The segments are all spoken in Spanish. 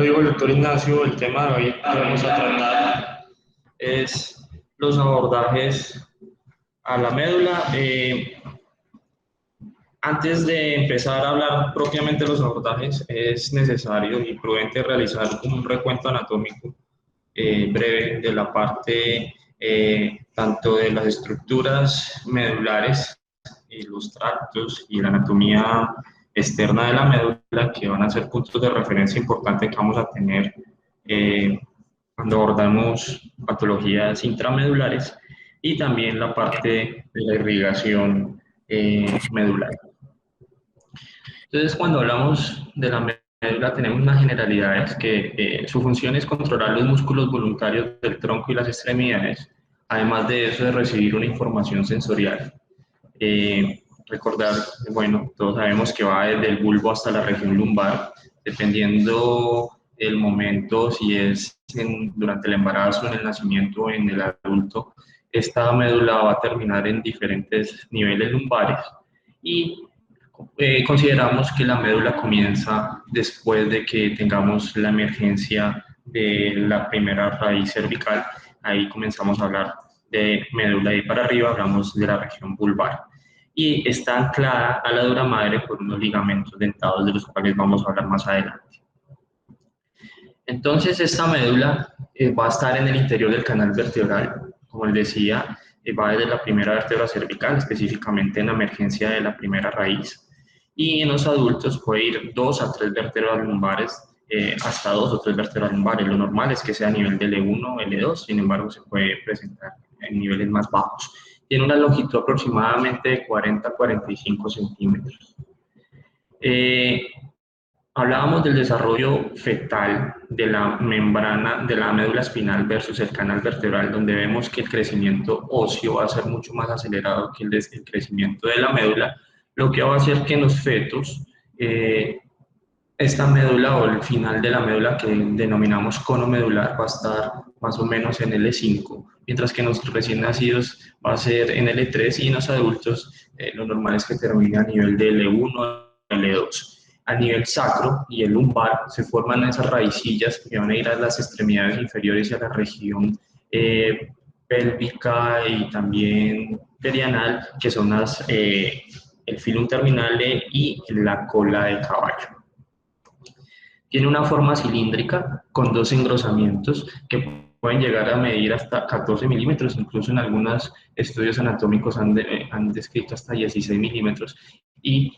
dijo el doctor Ignacio, el tema de hoy que vamos a tratar es los abordajes a la médula. Antes de empezar a hablar propiamente de los abordajes, es necesario y prudente realizar un recuento anatómico breve de la parte tanto de las estructuras medulares y los tractos y la anatomía externa de la médula, que van a ser puntos de referencia importantes que vamos a tener cuando abordamos patologías intramedulares, y también la parte de la irrigación medular. Entonces, cuando hablamos de la médula, tenemos unas generalidades que su función es controlar los músculos voluntarios del tronco y las extremidades, además de eso de recibir una información sensorial. Recordar, bueno, todos sabemos que va desde el bulbo hasta la región lumbar, dependiendo el momento, si es durante el embarazo, en el nacimiento o en el adulto, esta médula va a terminar en diferentes niveles lumbares y consideramos que la médula comienza después de que tengamos la emergencia de la primera raíz cervical. Ahí comenzamos a hablar de médula, y para arriba hablamos de la región vulvar. Y está anclada a la dura madre por unos ligamentos dentados, de los cuales vamos a hablar más adelante. Entonces, esta médula va a estar en el interior del canal vertebral. Como les decía, va desde la primera vértebra cervical, específicamente en la emergencia de la primera raíz. Y en los adultos puede ir 2 a 3 vértebras lumbares, hasta 2 o 3 vértebras lumbares. Lo normal es que sea a nivel de L1 o L2, sin embargo se puede presentar en niveles más bajos. Tiene una longitud aproximadamente de 40 a 45 centímetros. Hablábamos del desarrollo fetal de la membrana de la médula espinal versus el canal vertebral, donde vemos que el crecimiento óseo va a ser mucho más acelerado que el crecimiento de la médula, lo que va a hacer que en los fetos esta médula, o el final de la médula, que denominamos cono medular, va a estar más o menos en L5, mientras que en los recién nacidos va a ser en L3, y en los adultos lo normal es que termine a nivel de L1 o L2. A nivel sacro y el lumbar se forman esas raicillas que van a ir a las extremidades inferiores y a la región pélvica y también perianal, que son el filum terminale y la cola de caballo. Tiene una forma cilíndrica con 2 engrosamientos que pueden llegar a medir hasta 14 milímetros, incluso en algunos estudios anatómicos han descrito hasta 16 milímetros, y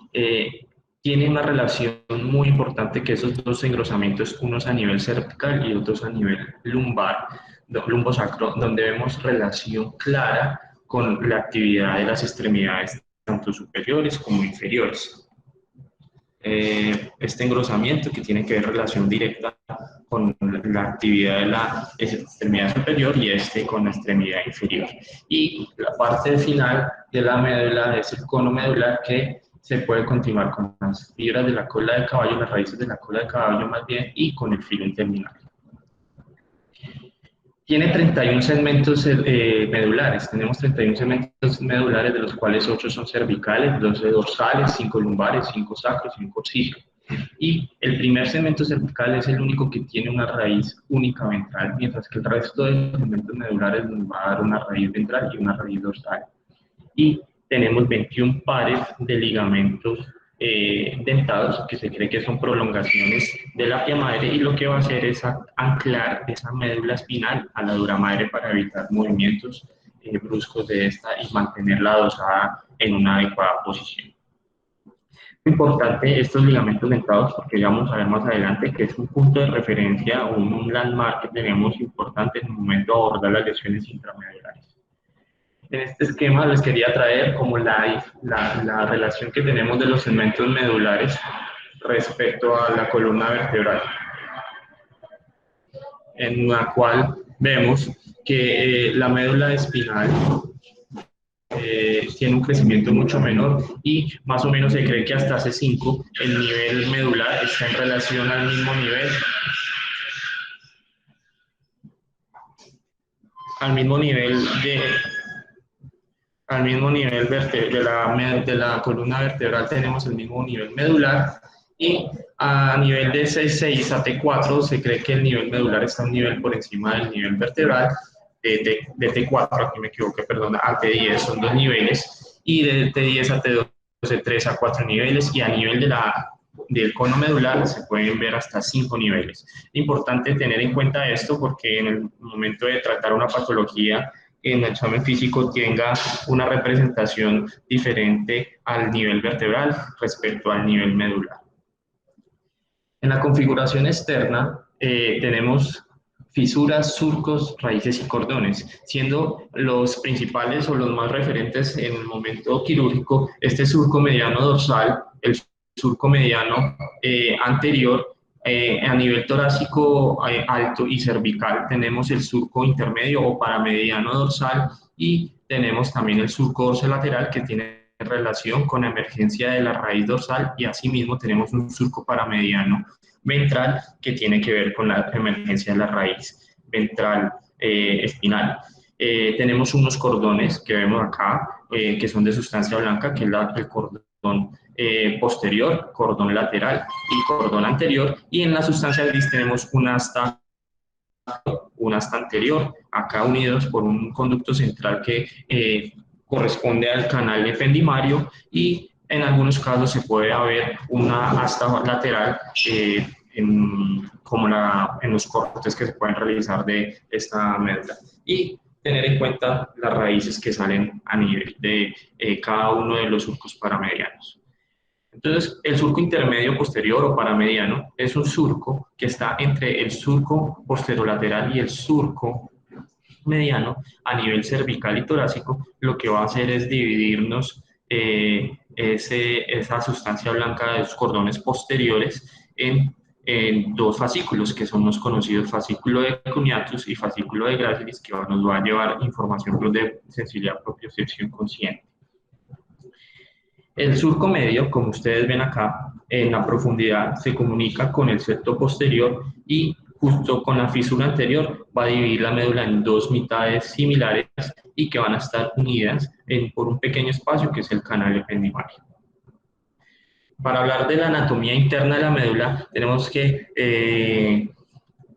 tiene una relación muy importante, que esos 2 engrosamientos, unos a nivel cervical y otros a nivel lumbar, lumbosacro, donde vemos relación clara con la actividad de las extremidades, tanto superiores como inferiores. Este engrosamiento, que tiene que ver relación directa con la actividad de la extremidad superior, y con la extremidad inferior. Y la parte final de la médula es el cono medular, que se puede continuar con las fibras de la cola de caballo, las raíces de la cola de caballo más bien, y con el filum terminal. Tiene 31 segmentos medulares. Tenemos 31 segmentos medulares, de los cuales 8 son cervicales, 12 dorsales, 5 lumbares, 5 sacros y 1 coxígeo. Y el primer segmento cervical es el único que tiene una raíz única ventral, mientras que el resto de los segmentos medulares nos va a dar una raíz ventral y una raíz dorsal. Y tenemos 21 pares de ligamentos dentados, que se cree que son prolongaciones de la pia madre, y lo que va a hacer es anclar esa médula espinal a la dura madre para evitar movimientos bruscos de esta y mantenerla adosada en una adecuada posición. Muy importante estos ligamentos dentados, porque ya vamos a ver más adelante que es un punto de referencia o un landmark que tenemos importante en el momento de abordar las lesiones intramedulares. En este esquema les quería traer como la relación que tenemos de los segmentos medulares respecto a la columna vertebral, en la cual vemos que la médula espinal tiene un crecimiento mucho menor, y más o menos se cree que hasta C5 el nivel medular está en relación al mismo nivel de la columna vertebral. Tenemos el mismo nivel medular, Y a nivel de C6 a T4 se cree que el nivel medular está un nivel por encima del nivel vertebral. De T4, aquí me equivoqué, perdón, a T10 son 2 niveles, y de T10 a T12, 3 a 4 niveles, y a nivel del cono medular se pueden ver hasta 5 niveles. Es importante tener en cuenta esto porque en el momento de tratar una patología en el examen físico tenga una representación diferente al nivel vertebral respecto al nivel medular. En la configuración externa tenemos fisuras, surcos, raíces y cordones, siendo los principales o los más referentes en el momento quirúrgico este surco mediano dorsal, el surco mediano anterior. A nivel torácico alto y cervical tenemos el surco intermedio o paramediano dorsal, y tenemos también el surco dorsolateral que tiene relación con la emergencia de la raíz dorsal, y asimismo tenemos un surco paramediano ventral que tiene que ver con la emergencia de la raíz ventral espinal. Tenemos unos cordones que vemos acá, que son de sustancia blanca, que es el cordón posterior, cordón lateral y cordón anterior, y en la sustancia gris tenemos un asta anterior, acá unidos por un conducto central que corresponde al canal ependimario, y en algunos casos se puede haber una asta lateral como en los cortes que se pueden realizar de esta médula. Y tener en cuenta las raíces que salen a nivel de cada uno de los surcos paramedianos. Entonces, el surco intermedio posterior o paramediano es un surco que está entre el surco posterolateral y el surco mediano a nivel cervical y torácico. Lo que va a hacer es dividirnos esa sustancia blanca de los cordones posteriores en dos fascículos, que son los conocidos fascículo de cuneatus y fascículo de gracilis, que nos va a llevar información de sensibilidad propiocepción consciente. El surco medio, como ustedes ven acá, en la profundidad se comunica con el septo posterior, y justo con la fisura anterior va a dividir la médula en dos mitades similares y que van a estar unidas por un pequeño espacio que es el canal ependimario. Para hablar de la anatomía interna de la médula, tenemos que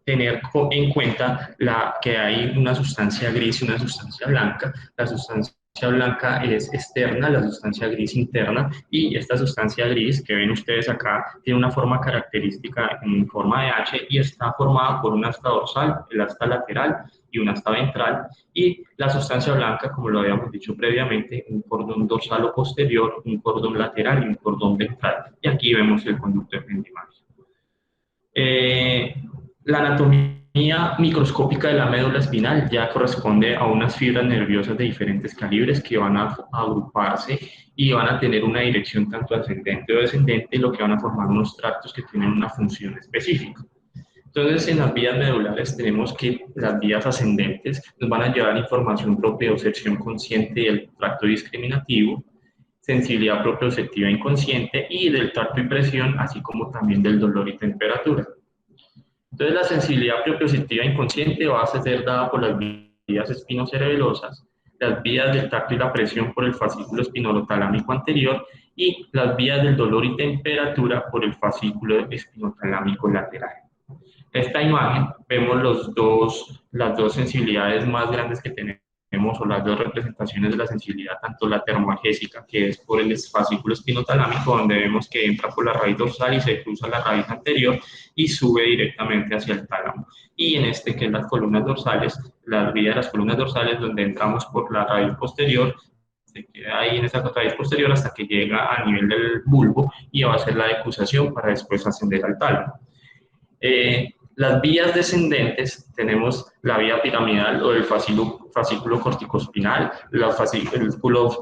tener en cuenta que hay una sustancia gris y una sustancia blanca. La sustancia blanca es externa, la sustancia gris interna, y esta sustancia gris que ven ustedes acá tiene una forma característica en forma de H y está formada por una asta dorsal, el asta lateral y una asta ventral, y la sustancia blanca, como lo habíamos dicho previamente, un cordón dorsal posterior, un cordón lateral y un cordón ventral, y aquí vemos el conducto ependimario. La anatomía microscópica de la médula espinal ya corresponde a unas fibras nerviosas de diferentes calibres que van a agruparse y van a tener una dirección tanto ascendente o descendente, lo que van a formar unos tractos que tienen una función específica. Entonces, en las vías medulares tenemos que las vías ascendentes nos van a llevar información propiocepción consciente del tracto discriminativo, sensibilidad propioceptiva inconsciente y del tacto y presión, así como también del dolor y temperatura. Entonces, la sensibilidad propioceptiva inconsciente va a ser dada por las vías espinocerebelosas, las vías del tacto y la presión por el fascículo espinotalámico anterior, y las vías del dolor y temperatura por el fascículo espinotalámico lateral. Esta imagen vemos las dos sensibilidades más grandes que tenemos, o las dos representaciones de la sensibilidad, tanto la termoalgésica, que es por el fascículo espinotalámico, donde vemos que entra por la raíz dorsal y se cruza la raíz anterior y sube directamente hacia el tálamo. Y en este, que es las columnas dorsales, las vías de las columnas dorsales, donde entramos por la raíz posterior, se queda ahí en esa raíz posterior hasta que llega a nivel del bulbo y va a hacer la decusación para después ascender al tálamo. Las vías descendentes tenemos la vía piramidal o el fascículo corticoespinal, los fascículos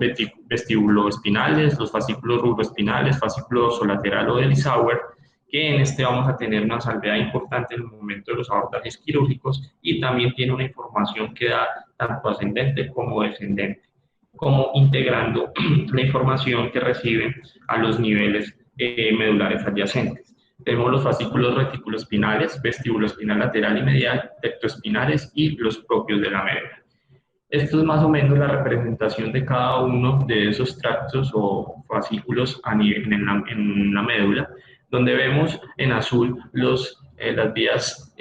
vestibuloespinales, los fascículos rubroespinales, fascículo dorsolateral o del Sauer, que en este vamos a tener una salvedad importante en el momento de los abordajes quirúrgicos, y también tiene una información que da tanto ascendente como descendente, como integrando la información que reciben a los niveles medulares adyacentes. Tenemos los fascículos reticuloespinales, vestíbuloespinal lateral y medial, tectoespinales y los propios de la médula. Esto es más o menos la representación de cada uno de esos tractos o fascículos en la médula. donde vemos en azul las vías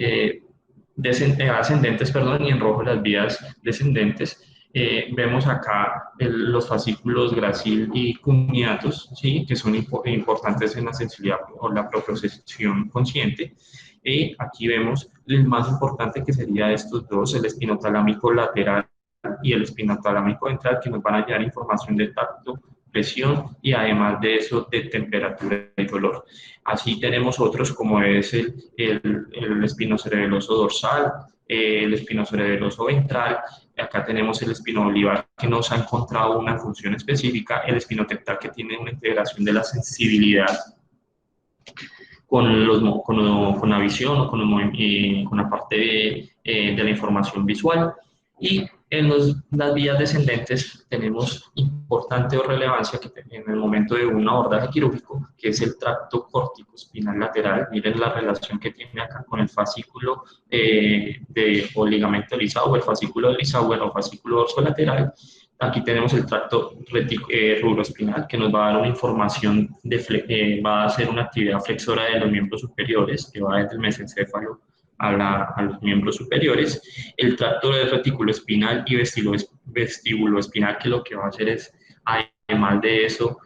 ascendentes, perdón, y en rojo las vías descendentes. Vemos acá los fascículos gracil y cuneatus, ¿sí? Que son importantes en la sensibilidad o la propiocepción consciente. Y aquí vemos el más importante, que sería estos dos, el espinotalámico lateral y el espinotalámico ventral, que nos van a dar información de tacto, presión y además de eso de temperatura y dolor. Así tenemos otros como es el espinocerebeloso dorsal, el espinocerebeloso ventral. Acá tenemos el espinobolivar, que nos ha encontrado una función específica, el espinotectal, que tiene una integración de la sensibilidad con la visión o con la parte de la información visual. Y en las vías descendentes tenemos importante o relevancia que en el momento de un abordaje quirúrgico, que es el tracto córtico-espinal lateral. Miren la relación que tiene acá con el fascículo o ligamento de Lisauer, el fascículo de Lisauer o fascículo dorsolateral. Aquí tenemos el tracto rubroespinal, que nos va a dar una información, va a hacer una actividad flexora de los miembros superiores, que va desde el mesencéfalo a los miembros superiores. El tracto de reticuloespinal y vestíbuloespinal, que lo que va a hacer es, además de eso,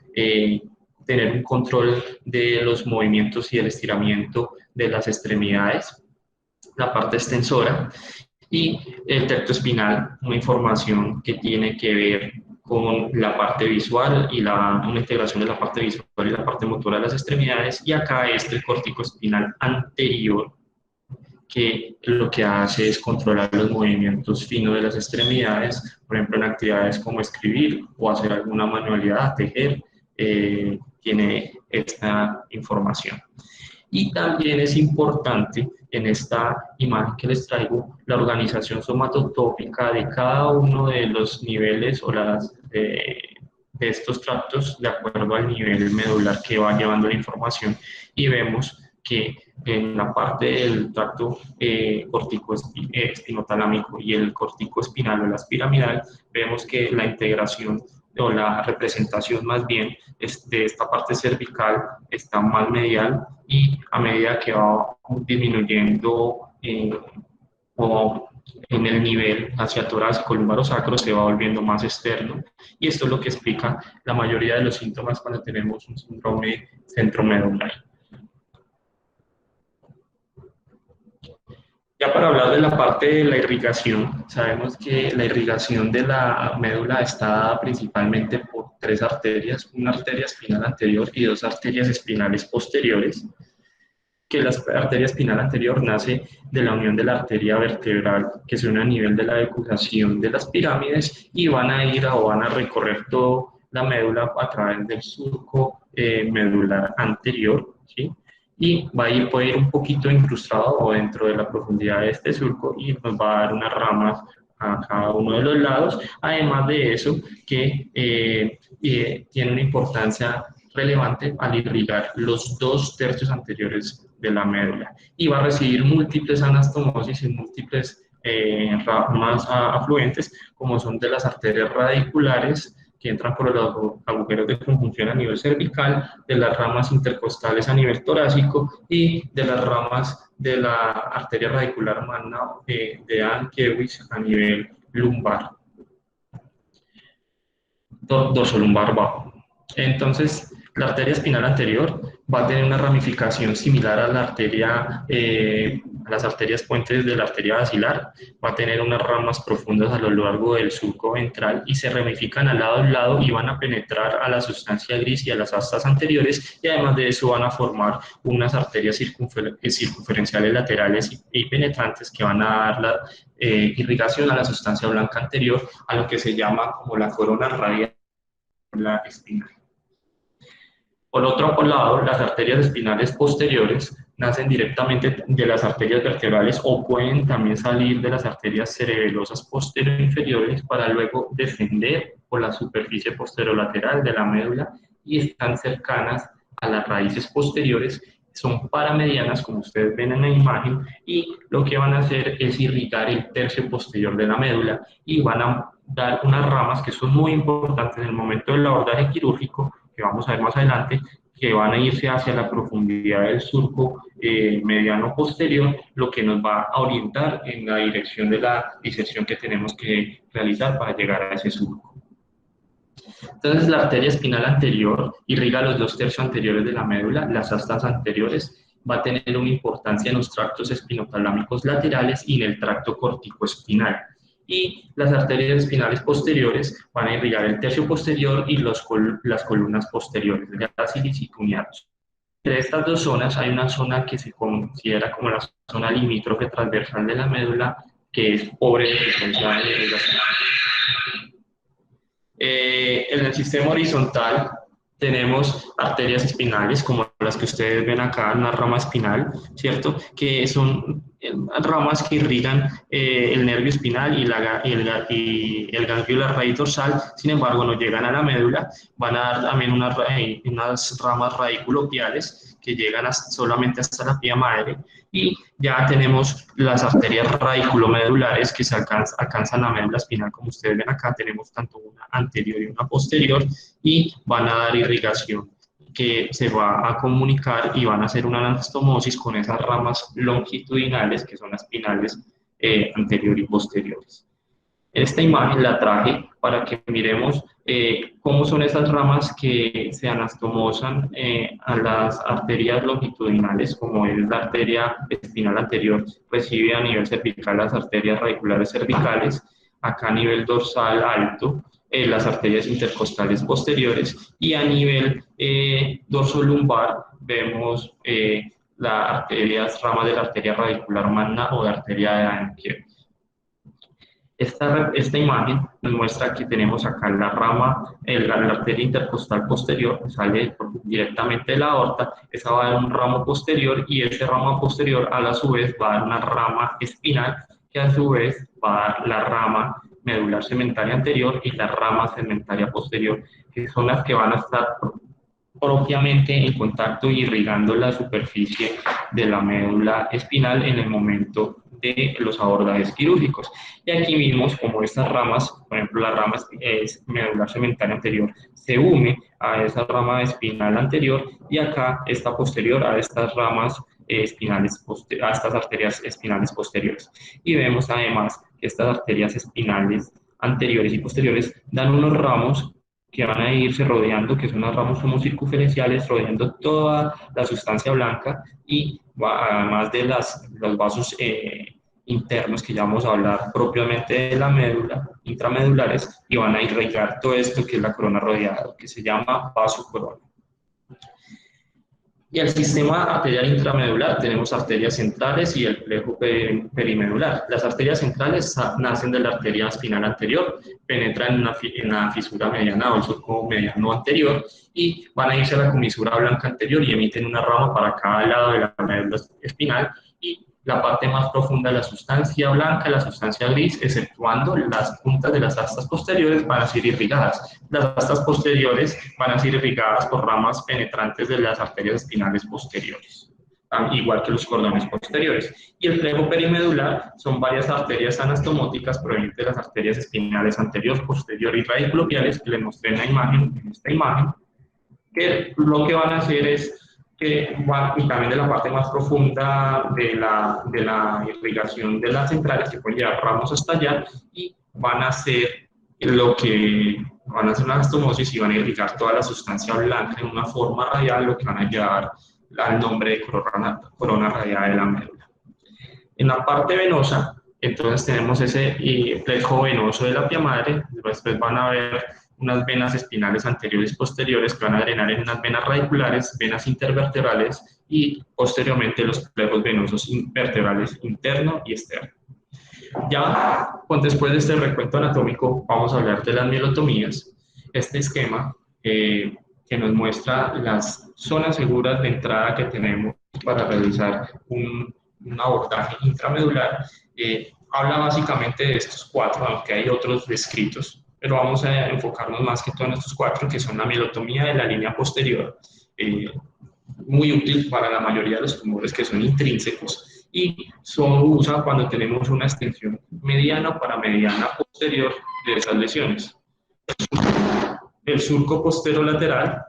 tener un control de los movimientos y el estiramiento de las extremidades, la parte extensora. Y el tracto espinal, una información que tiene que ver con la parte visual y una integración de la parte visual y la parte motora de las extremidades. Y acá está el córtico espinal anterior, que lo que hace es controlar los movimientos finos de las extremidades, por ejemplo, en actividades como escribir o hacer alguna manualidad, tejer, tiene esta información. Y también es importante en esta imagen que les traigo la organización somatotópica de cada uno de los niveles o de estos tractos de acuerdo al nivel medular que va llevando la información. Y vemos que en la parte del tracto cortico-espinotalámico y el corticoespinal o las piramidal, vemos que la integración o la representación más bien de esta parte cervical está más medial, y a medida que va disminuyendo o en el nivel hacia torácico, lumbar sacro, se va volviendo más externo, y esto es lo que explica la mayoría de los síntomas cuando tenemos un síndrome centromedular. Ya para hablar de la parte de la irrigación, sabemos que la irrigación de la médula está dada principalmente por tres arterias, una arteria espinal anterior y dos arterias espinales posteriores, que la arteria espinal anterior nace de la unión de la arteria vertebral que se une a nivel de la decusación de las pirámides, y van a recorrer toda la médula a través del surco medular anterior, ¿sí? Y puede ir un poquito incrustado o dentro de la profundidad de este surco, y nos va a dar unas ramas a cada uno de los lados. Además de eso, que tiene una importancia relevante al irrigar los 2/3 anteriores de la médula, y va a recibir múltiples anastomosis y múltiples ramas afluentes, como son de las arterias radiculares, que entran por los agujeros de conjunción a nivel cervical, de las ramas intercostales a nivel torácico y de las ramas de la arteria radicular magna de Anquiewicz a nivel lumbar, dorsolumbar bajo. Entonces, la arteria espinal anterior va a tener una ramificación similar a la arteria, a las arterias puentes de la arteria basilar. Va a tener unas ramas profundas a lo largo del surco ventral y se ramifican al lado y van a penetrar a la sustancia gris y a las astas anteriores, y además de eso van a formar unas arterias circunferenciales laterales y penetrantes que van a dar la irrigación a la sustancia blanca anterior, a lo que se llama como la corona radial espinal. Por otro lado, las arterias espinales posteriores nacen directamente de las arterias vertebrales o pueden también salir de las arterias cerebelosas posterior inferiores para luego descender por la superficie posterolateral de la médula, y están cercanas a las raíces posteriores, son paramedianas como ustedes ven en la imagen, y lo que van a hacer es irrigar el tercio posterior de la médula, y van a dar unas ramas que son muy importantes en el momento del abordaje quirúrgico, que vamos a ver más adelante, que van a irse hacia la profundidad del surco mediano posterior, lo que nos va a orientar en la dirección de la disección que tenemos que realizar para llegar a ese surco. Entonces, la arteria espinal anterior irriga los 2/3 anteriores de la médula, las astas anteriores, va a tener una importancia en los tractos espinotalámicos laterales y en el tracto corticoespinal. Y las arterias espinales posteriores van a irrigar el tercio posterior y las columnas posteriores, grácilis y cuneados. Entre estas dos zonas hay una zona que se considera como la zona limítrofe transversal de la médula, que es pobre de frecuencia de irrigación. En el sistema horizontal tenemos arterias espinales, como las que ustedes ven acá, una rama espinal, ¿cierto? Que son ramas que irrigan el nervio espinal y el ganglio de la raíz dorsal, sin embargo no llegan a la médula, van a dar también unas ramas radiculopiales que llegan solamente hasta la pía madre, y ya tenemos las arterias radiculomedulares que se alcanzan la médula espinal, como ustedes ven acá, tenemos tanto una anterior y una posterior, y van a dar irrigación que se va a comunicar y van a hacer una anastomosis con esas ramas longitudinales, que son las espinales anterior y posteriores. Esta imagen la traje para que miremos cómo son esas ramas que se anastomosan a las arterias longitudinales, como es la arteria espinal anterior, recibe a nivel cervical las arterias radiculares cervicales, acá a nivel dorsal alto, las arterias intercostales posteriores, y a nivel dorsolumbar vemos las ramas de la arteria radicular magna o de arteria de Dahenkier. Esta imagen nos muestra que tenemos acá la rama, la arteria intercostal posterior, que sale directamente de la aorta, esa va a dar un ramo posterior, y ese ramo posterior a su vez va a dar una rama espinal, que a su vez va a dar la rama medular segmentaria anterior y la rama segmentaria posterior, que son las que van a estar propiamente en contacto y irrigando la superficie de la médula espinal en el momento de los abordajes quirúrgicos. Y aquí vimos como estas ramas, por ejemplo la rama medular segmentaria anterior se une a esa rama espinal anterior, y acá esta posterior a estas ramas espinales, a estas arterias espinales posteriores. Y vemos además que estas arterias espinales anteriores y posteriores dan unos ramos que van a irse rodeando, que son las ramas como circunferenciales, rodeando toda la sustancia blanca, y además de los vasos internos, que ya vamos a hablar propiamente de la médula, intramedulares, y van a irrigar todo esto que es la corona rodeada, que se llama vaso corona. Y el sistema arterial intramedular tenemos arterias centrales y el plejo perimedular. Las arterias centrales nacen de la arteria espinal anterior, penetran en la fisura mediana o el surco mediano anterior, y van a irse a la comisura blanca anterior y emiten una rama para cada lado de la médula espinal, y la parte más profunda de la sustancia blanca, la sustancia gris, exceptuando las puntas de las astas posteriores, van a ser irrigadas. Las astas posteriores van a ser irrigadas por ramas penetrantes de las arterias espinales posteriores, igual que los cordones posteriores. Y el plejo perimedular son varias arterias anastomóticas provenientes de las arterias espinales anterior, posterior y radiculopiales, que les mostré en la imagen, en esta imagen, que lo que van a hacer es que van, y también de la parte más profunda de la irrigación de las centrales, que pueden llevar ramos hasta allá, y van a hacer van a hacer una anastomosis y van a irrigar toda la sustancia blanca en una forma radial, lo que van a llevar al nombre de corona radial de la médula. En la parte venosa, entonces tenemos ese plejo venoso de la pía madre, después van a ver unas venas espinales anteriores y posteriores que van a drenar en unas venas radiculares, venas intervertebrales, y posteriormente los plejos venosos vertebrales interno y externo. Ya, después de este recuento anatómico, vamos a hablar de las mielotomías. Este esquema que nos muestra las zonas seguras de entrada que tenemos para realizar un abordaje intramedular, habla básicamente de estos cuatro, aunque hay otros descritos, pero vamos a enfocarnos más que todo en estos cuatro, que son la mielotomía de la línea posterior, muy útil para la mayoría de los tumores que son intrínsecos, y se usa cuando tenemos una extensión mediana para mediana posterior de esas lesiones. El surco posterolateral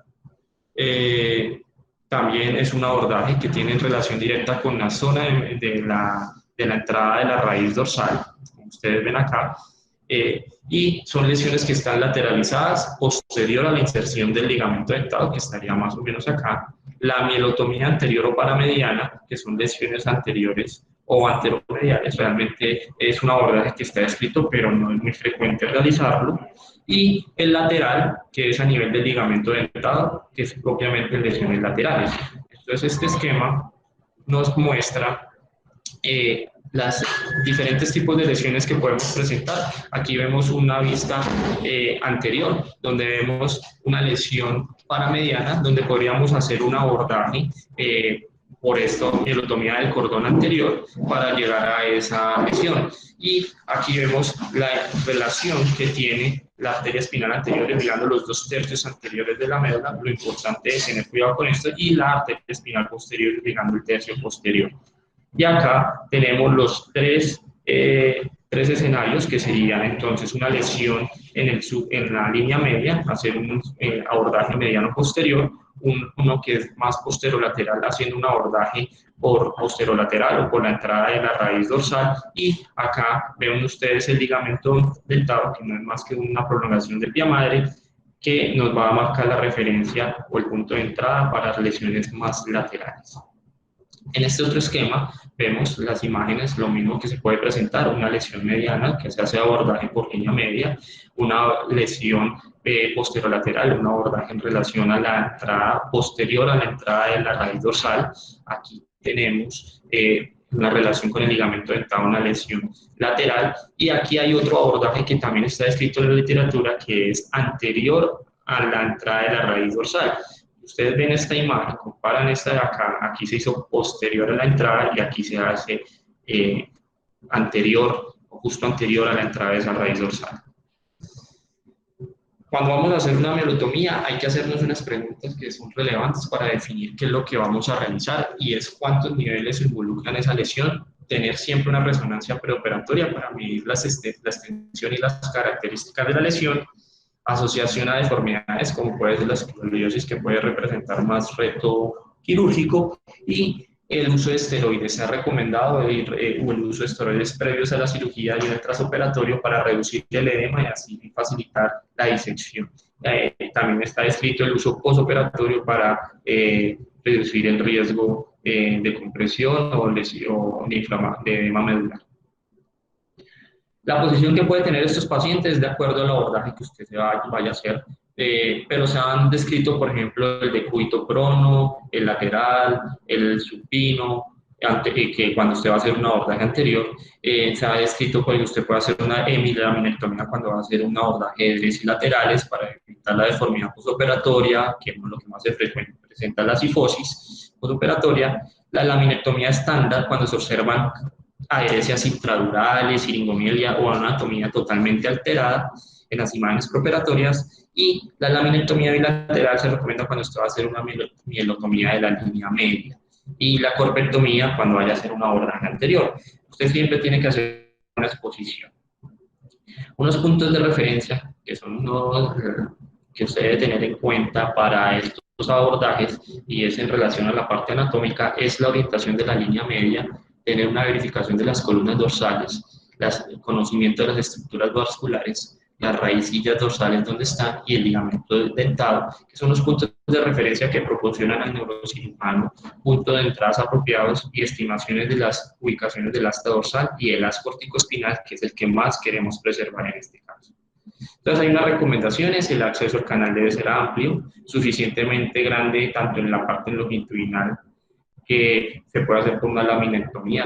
También es un abordaje que tiene relación directa con la zona de la entrada de la raíz dorsal, como ustedes ven acá, y son lesiones que están lateralizadas posterior a la inserción del ligamento dentado, que estaría más o menos acá, la mielotomía anterior o paramediana, que son lesiones anteriores o anteromediales, realmente es un abordaje que está descrito, pero no es muy frecuente realizarlo, y el lateral, que es a nivel del ligamento dentado, que es propiamente lesiones laterales. Entonces, este esquema nos muestra las diferentes tipos de lesiones que podemos presentar. Aquí vemos una vista anterior, donde vemos una lesión paramediana, donde podríamos hacer un abordaje por esto, mielotomía del cordón anterior, para llegar a esa lesión. Y aquí vemos la relación que tiene la arteria espinal anterior irrigando los 2/3 anteriores de la médula. Lo importante es tener cuidado con esto, y la arteria espinal posterior irrigando el tercio posterior. Y acá tenemos los tres escenarios, que serían entonces una lesión en la línea media, hacer un abordaje mediano posterior, uno que es más posterolateral, haciendo un abordaje por posterolateral o por la entrada de la raíz dorsal, y acá ven ustedes el ligamento dentado, que no es más que una prolongación del pie madre, que nos va a marcar la referencia o el punto de entrada para las lesiones más laterales. En este otro esquema vemos las imágenes, lo mismo que se puede presentar, una lesión mediana que se hace abordaje por línea media, una lesión posterolateral, un abordaje en relación a la entrada posterior a la entrada de la raíz dorsal. Aquí tenemos una relación con el ligamento dentado, una lesión lateral, y aquí hay otro abordaje que también está descrito en la literatura, que es anterior a la entrada de la raíz dorsal. Ustedes ven esta imagen, comparan esta de acá, aquí se hizo posterior a la entrada y aquí se hace anterior o justo anterior a la entrada de esa raíz dorsal. Cuando vamos a hacer una mielotomía hay que hacernos unas preguntas que son relevantes para definir qué es lo que vamos a realizar, y es cuántos niveles involucran esa lesión, tener siempre una resonancia preoperatoria para medir la extensión y las características de la lesión, asociación a deformidades como puede ser la escoliosis, que puede representar más reto quirúrgico, y el uso de esteroides. Se ha recomendado el uso de esteroides previos a la cirugía y en el trasoperatorio para reducir el edema y así facilitar la disección. También está descrito el uso posoperatorio para reducir el riesgo de compresión o de edema medular. La posición que puede tener estos pacientes de acuerdo al abordaje que usted vaya a hacer, pero se han descrito, por ejemplo, el decúbito prono, el lateral, el supino, que cuando usted va a hacer un abordaje anterior, se ha descrito que usted puede hacer una hemilaminectomía cuando va a hacer un abordaje de dresis laterales para evitar la deformidad postoperatoria, que es lo que más se frecuente presenta la cifosis postoperatoria. La laminectomía estándar, cuando se observan adheresias intradurales, siringomiela o anatomía totalmente alterada en las imágenes preoperatorias, y la laminectomía bilateral se recomienda cuando usted va a hacer una mielotomía de la línea media, y la corpectomía cuando vaya a hacer un abordaje anterior. Usted siempre tiene que hacer una exposición. Unos puntos de referencia que son unos que usted debe tener en cuenta para estos abordajes, y es en relación a la parte anatómica, es la orientación de la línea media, tener una verificación de las columnas dorsales, el conocimiento de las estructuras vasculares, las raicillas dorsales donde están y el ligamento dentado, que son los puntos de referencia que proporcionan al neurocirujano puntos de entradas apropiados y estimaciones de las ubicaciones del asta dorsal y el as corticoespinal, que es el que más queremos preservar en este caso. Entonces hay unas recomendaciones: el acceso al canal debe ser amplio, suficientemente grande tanto en la parte longitudinal, que se puede hacer con una laminectomía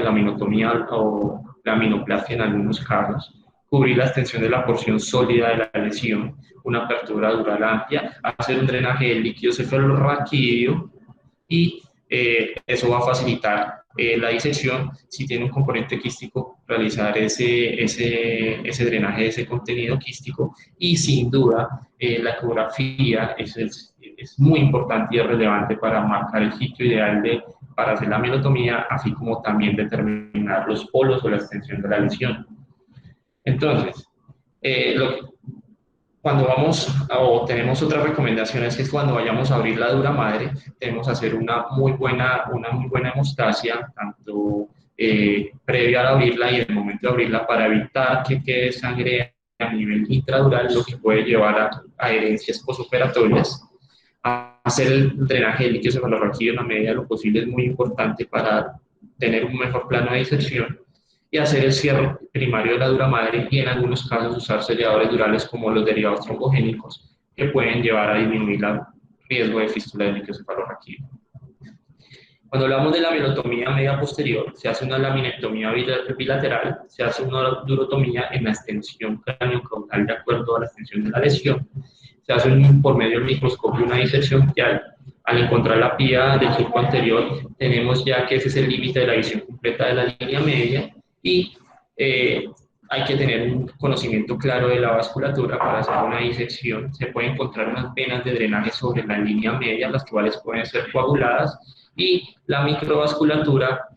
o laminoplastia en algunos casos, cubrir la extensión de la porción sólida de la lesión, una apertura dural amplia, hacer un drenaje del líquido cefalorraquídeo, y eso va a facilitar la disección. Si tiene un componente quístico, realizar ese drenaje de ese contenido quístico, y sin duda la ecografía es muy importante y es relevante para marcar el sitio ideal para hacer la mielotomía, así como también determinar los polos o la extensión de la lesión. Entonces, cuando o tenemos otras recomendaciones, que es cuando vayamos a abrir la dura madre, debemos hacer una muy buena hemostasia, tanto previa al abrirla y en el momento de abrirla, para evitar que quede sangre a nivel intradural, lo que puede llevar a herencias posoperatorias. Hacer el drenaje de líquido cefalorraquídeo en la medida de lo posible es muy importante para tener un mejor plano de disección, y hacer el cierre primario de la dura madre, y en algunos casos usar selladores durales como los derivados trombogénicos, que pueden llevar a disminuir el riesgo de fístula del líquido cefalorraquídeo. Cuando hablamos de la mielotomía media posterior, se hace una laminectomía bilateral, se hace una durotomía en la extensión craneocaudal de acuerdo a la extensión de la lesión, se hace por medio del microscopio una disección que al encontrar la pía del surco anterior, tenemos ya que ese es el límite de la visión completa de la línea media, y hay que tener un conocimiento claro de la vasculatura para hacer una disección. Se pueden encontrar unas venas de drenaje sobre la línea media, las cuales pueden ser coaguladas, y la microvasculatura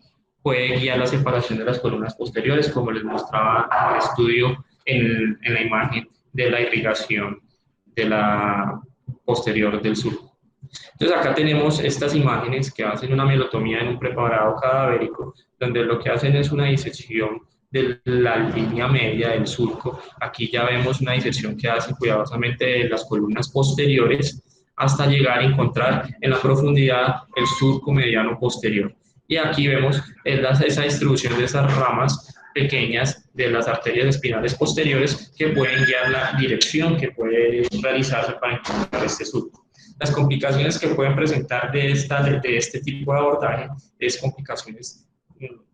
puede guiar la separación de las columnas posteriores, como les mostraba el estudio en la imagen de la irrigación de la posterior del surco. Entonces acá tenemos estas imágenes que hacen una mielotomía en un preparado cadavérico, donde lo que hacen es una disección de la línea media del surco. Aquí ya vemos una disección que hace cuidadosamente de las columnas posteriores hasta llegar a encontrar en la profundidad el surco mediano posterior. Y aquí vemos esa distribución de esas ramas pequeñas de las arterias espinales posteriores que pueden guiar la dirección que puede realizarse para encontrar este surco. Las complicaciones que pueden presentar de este tipo de abordaje es complicaciones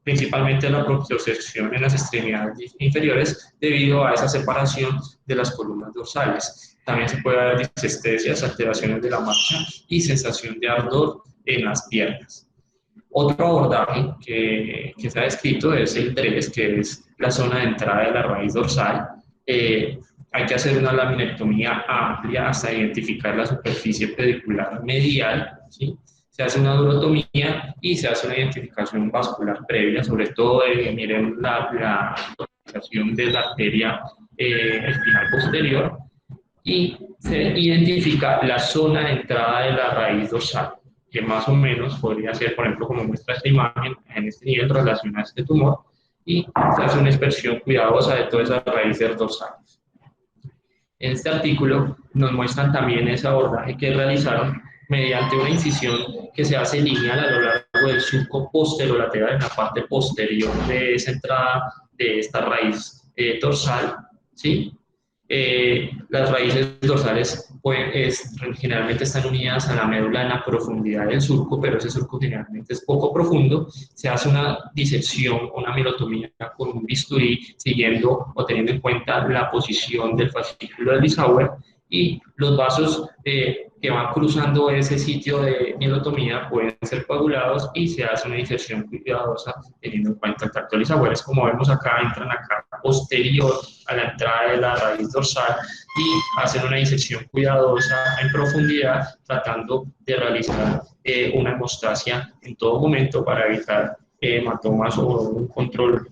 principalmente la propiocepción en las extremidades inferiores debido a esa separación de las columnas dorsales. También se puede dar disestesias, alteraciones de la marcha y sensación de ardor en las piernas. Otro abordaje que se ha descrito es el 3, que es la zona de entrada de la raíz dorsal. Hay que hacer una laminectomía amplia hasta identificar la superficie pedicular medial, ¿sí? Se hace una durotomía y se hace una identificación vascular previa, sobre todo miren la localización de la arteria espinal posterior, y se identifica la zona de entrada de la raíz dorsal, que más o menos podría ser, por ejemplo, como muestra esta imagen, en este nivel relacionado a este tumor, y se hace una inspección cuidadosa de todas esas raíces dorsales. En este artículo nos muestran también ese abordaje que realizaron mediante una incisión que se hace lineal a lo largo del surco posterolateral, en la parte posterior de esa entrada de esta raíz dorsal, ¿sí? Las raíces dorsales generalmente están unidas a la médula en la profundidad del surco, pero ese surco generalmente es poco profundo. Se hace una disección, una mielotomía con un bisturí, siguiendo o teniendo en cuenta la posición del fascículo de Lissauer, y los vasos que van cruzando ese sitio de mielotomía pueden ser coagulados, y se hace una disección cuidadosa teniendo en cuenta el tracto de Lissauer. Como vemos acá, entran acá posterior a la entrada de la raíz dorsal y hacen una disección cuidadosa en profundidad, tratando de realizar una hemostasia en todo momento para evitar hematomas o un control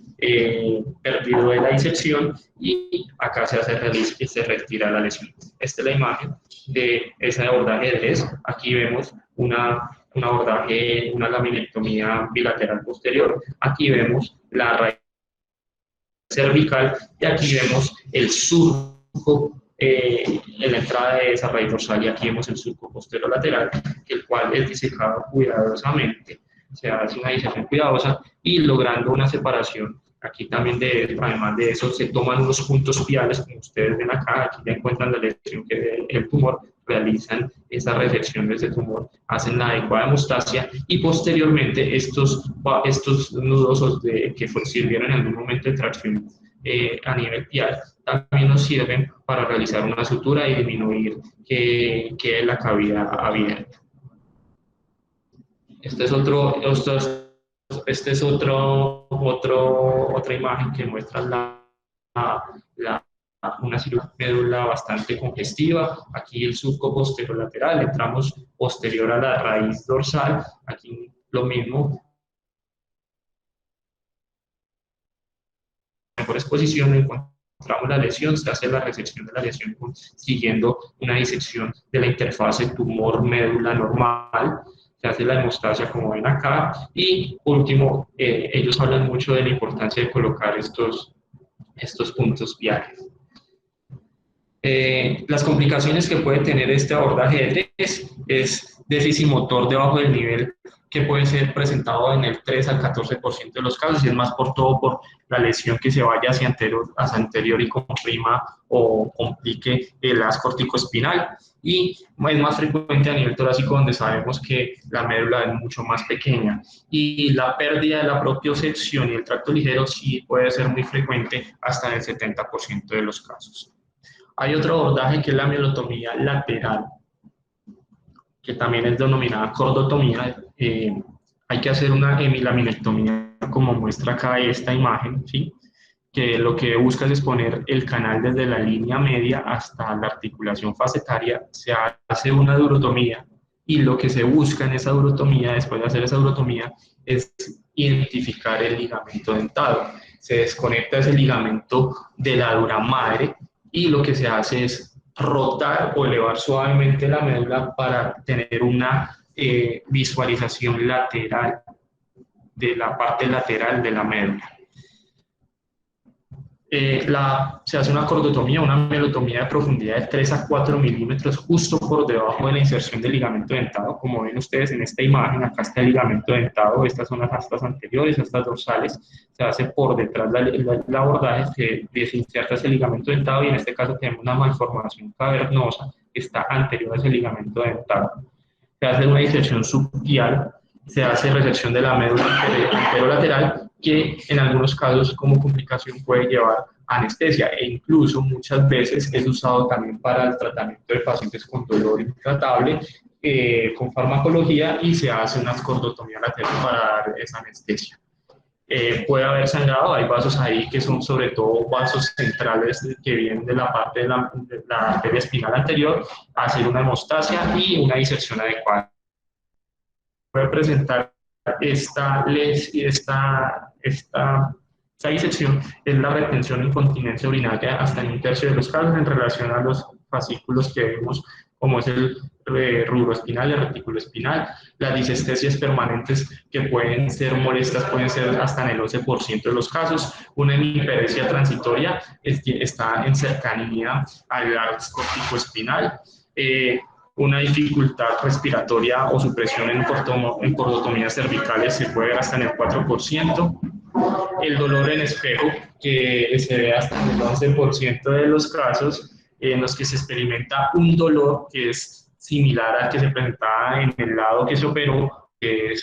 perdido de la disección, y acá se retira la lesión. Esta es la imagen de ese abordaje de 3. Aquí vemos un abordaje, una laminectomía bilateral posterior. Aquí vemos la raíz cervical, y aquí vemos el surco en la entrada de esa raíz dorsal, y aquí vemos el surco posterolateral, el cual es disecado cuidadosamente. Se hace una disección cuidadosa y logrando una separación. Aquí también, además de eso, se toman unos puntos piales, como ustedes ven acá. Aquí ya encuentran la lesión que ve el tumor, realizan esa resección de ese tumor, hacen la adecuada hemostasia, y posteriormente estos nudos que sirvieron en algún momento de tracción a nivel pial también nos sirven para realizar una sutura y disminuir que quede la cavidad abierta. Este es otra imagen que muestra una médula bastante congestiva. Aquí el surco posterolateral, entramos posterior a la raíz dorsal. Aquí lo mismo, mejor exposición en cuanto encontramos la lesión, se hace la resección de la lesión siguiendo una disección de la interfase tumor-médula normal, se hace la hemostasia como ven acá, y por último, ellos hablan mucho de la importancia de colocar estos puntos viales. Las complicaciones que puede tener este abordaje de 3 es déficit motor debajo del nivel que puede ser presentado en el 3 al 14% de los casos, y es más por todo por la lesión que se vaya hacia anterior y comprima o complique el haz corticoespinal, y es más frecuente a nivel torácico, donde sabemos que la médula es mucho más pequeña, y la pérdida de la propiocepción y el tracto ligero sí puede ser muy frecuente hasta en el 70% de los casos. Hay otro abordaje que es la mielotomía lateral, que también es denominada cordotomía. Hay que hacer una hemilaminectomía, como muestra acá esta imagen, ¿sí? Que lo que busca es exponer el canal desde la línea media hasta la articulación facetaria. Se hace una durotomía, y lo que se busca en esa durotomía, después de hacer esa durotomía, es identificar el ligamento dentado. Se desconecta ese ligamento de la dura madre, y lo que se hace es rotar o elevar suavemente la médula para tener una visualización lateral de la parte lateral de la médula. Se hace una cordotomía, una mielotomía de profundidad de 3 a 4 milímetros justo por debajo de la inserción del ligamento dentado. Como ven ustedes en esta imagen, acá está el ligamento dentado, estas son las astas anteriores, astas dorsales, se hace por detrás el abordaje, se desinserta ese ligamento dentado, y en este caso tenemos una malformación cavernosa que está anterior a ese ligamento dentado. Se hace una disección subtial, se hace resección de la médula anterolateral, que en algunos casos como complicación puede llevar a anestesia, e incluso muchas veces es usado también para el tratamiento de pacientes con dolor intratable, con farmacología, y se hace una cordotomía lateral para dar esa anestesia. Puede haber sangrado, hay vasos ahí que son sobre todo vasos centrales que vienen de la parte de la arteria espinal anterior, hacer una hemostasia y una disección adecuada. Puede presentar esta disección, es la retención e incontinencia urinaria hasta en 1/3 de los casos en relación a los fascículos que vemos, como es el rubro espinal, el retículo espinal. Las disestesias permanentes, que pueden ser molestas, pueden ser hasta en el 11% de los casos. Una hemiperesia transitoria está en cercanía al arco corticoespinal. Una dificultad respiratoria o supresión en cordotomías cervicales se puede ver hasta en el 4%. El dolor en espejo, que se ve hasta en el 11% de los casos, en los que se experimenta un dolor que es similar al que se presentaba en el lado que se operó, que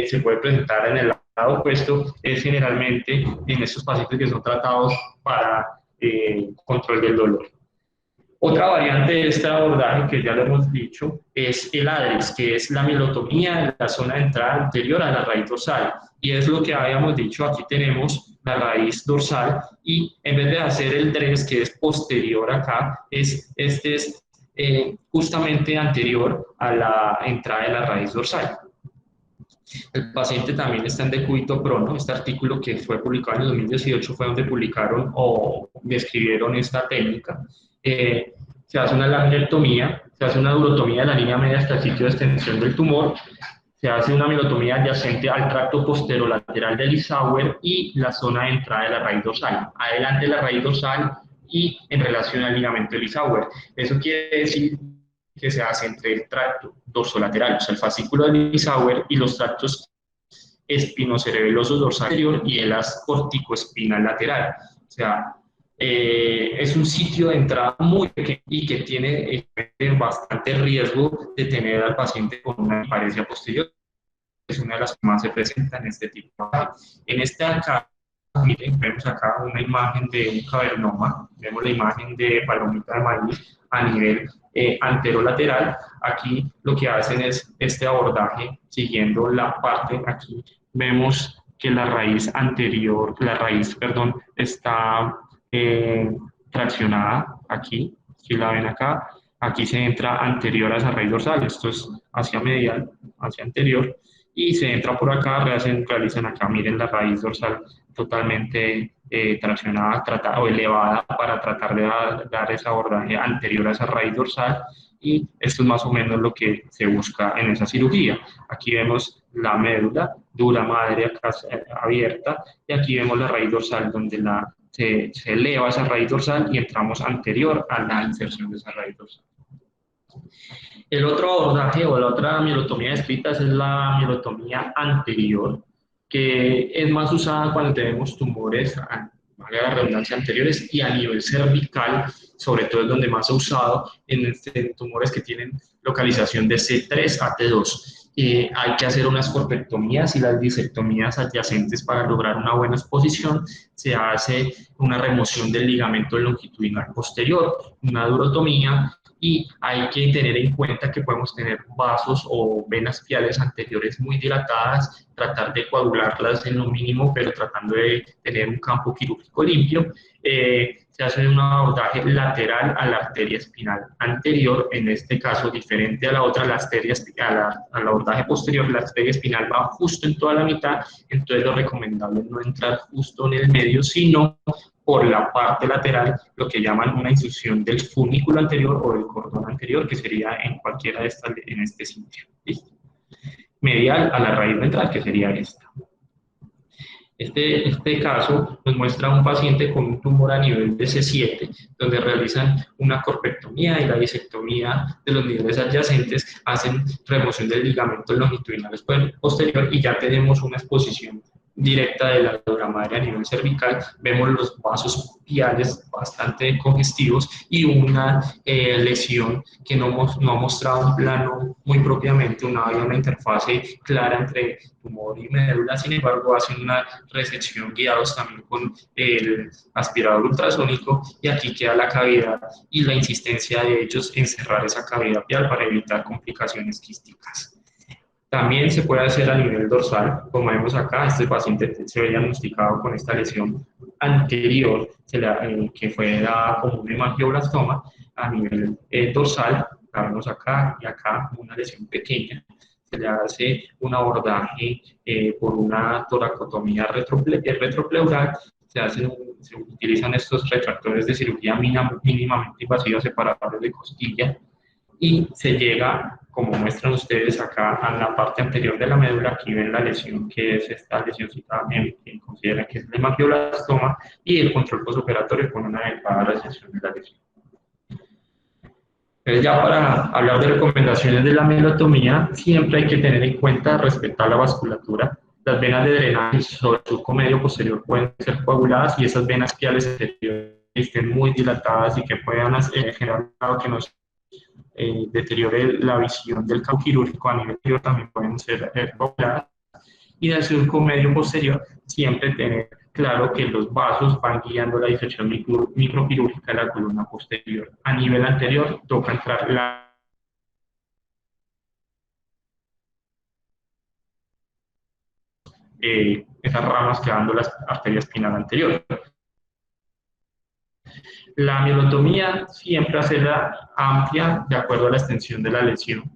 se puede presentar en el lado opuesto, es generalmente en estos pacientes que son tratados para control del dolor. Otra variante de este abordaje, que ya lo hemos dicho, es el ADRES, que es la mielotomía en la zona de entrada anterior a la raíz dorsal. Y es lo que habíamos dicho, aquí tenemos la raíz dorsal, y en vez de hacer el DRES, que es posterior acá, este es justamente anterior a la entrada de la raíz dorsal. El paciente también está en decúbito prono. Este artículo, que fue publicado en el 2018, fue donde publicaron o describieron esta técnica. Se hace una laringectomía, se hace una durotomía de la línea media hasta el sitio de extensión del tumor, se hace una mielotomía adyacente al tracto posterolateral del Isauer y la zona de entrada de la raíz dorsal, adelante de la raíz dorsal y en relación al ligamento del Isauer. Eso quiere decir que se hace entre el tracto dorsolateral, o sea, el fascículo del Isauer, y los tractos espinocerebelosos dorsal anterior y el haz corticoespinal lateral. O sea, es un sitio de entrada muy pequeño y que tiene bastante riesgo de tener al paciente con una hemiparesia posterior. Es una de las que más se presenta en este tipo. En este acá, miren, vemos acá una imagen de un cavernoma, vemos la imagen de palomita de maíz a nivel anterolateral. Aquí lo que hacen es este abordaje siguiendo la parte, aquí vemos que la raíz anterior, perdón, está traccionada aquí, si la ven acá, aquí se entra anterior a esa raíz dorsal, esto es hacia medial, hacia anterior, y se entra por acá, realizan acá, miren la raíz dorsal totalmente traccionada o elevada para tratar de dar ese abordaje anterior a esa raíz dorsal, y esto es más o menos lo que se busca en esa cirugía. Aquí vemos la médula, dura madre acá abierta, y aquí vemos la raíz dorsal donde se eleva esa raíz dorsal y entramos anterior a la inserción de esa raíz dorsal. El otro abordaje o la otra mielotomía descrita es la mielotomía anterior, que es más usada cuando tenemos tumores, valga la redundancia, anteriores y a nivel cervical, sobre todo es donde más se ha usado en tumores que tienen localización de C3 a T2. Hay que hacer unas corpectomías y las disectomías adyacentes para lograr una buena exposición. Se hace una remoción del ligamento longitudinal posterior, una durotomía, y hay que tener en cuenta que podemos tener vasos o venas piales anteriores muy dilatadas, tratar de coagularlas en lo mínimo, pero tratando de tener un campo quirúrgico limpio. Se hace un abordaje lateral a la arteria espinal anterior, en este caso diferente a la otra, la arteria, al abordaje posterior, la arteria espinal va justo en toda la mitad, entonces lo recomendable es no entrar justo en el medio, sino por la parte lateral, lo que llaman una incisión del funículo anterior o del cordón anterior, que sería en cualquiera de estas, en este sitio. ¿Listo? Medial a la raíz ventral, que sería esta. Este caso nos muestra a un paciente con un tumor a nivel de C7, donde realizan una corpectomía y la disectomía de los niveles adyacentes, hacen remoción del ligamento longitudinal posterior y ya tenemos una exposición directa de la dura madre a nivel cervical. Vemos los vasos piales bastante congestivos y una lesión que no ha mostrado un plano muy propiamente, había una interfase clara entre tumor y médula. Sin embargo, hacen una resección guiados también con el aspirador ultrasónico, y aquí queda la cavidad y la insistencia de ellos en cerrar esa cavidad pial para evitar complicaciones quísticas. También se puede hacer a nivel dorsal, como vemos acá, este paciente se ve diagnosticado con esta lesión anterior, que fue dada como un hemangioblastoma a nivel dorsal. La vemos acá y acá, una lesión pequeña. Se le hace un abordaje por una toracotomía retropleural. Se utilizan estos retractores de cirugía mínimamente invasiva separables de costilla, y se llega, como muestran ustedes acá, a la parte anterior de la médula. Aquí ven la lesión, que es esta lesioncita que consideran que es el hemangioblastoma, y el control postoperatorio con una adecuada resección de la lesión. Entonces, ya para hablar de recomendaciones de la mielotomía, siempre hay que tener en cuenta respetar la vasculatura. Las venas de drenaje sobre el surco medio posterior pueden ser coaguladas, y esas venas piales exteriores estén muy dilatadas y que puedan generar que nos deteriore la visión del campo quirúrgico a nivel anterior, también pueden ser coaguladas. Y del surco medio posterior, siempre tener claro que los vasos van guiando la disección microquirúrgica de la columna posterior. A nivel anterior toca entrar esas ramas quedando la arteria espinal anterior. La mielotomía siempre hacerla amplia de acuerdo a la extensión de la lesión.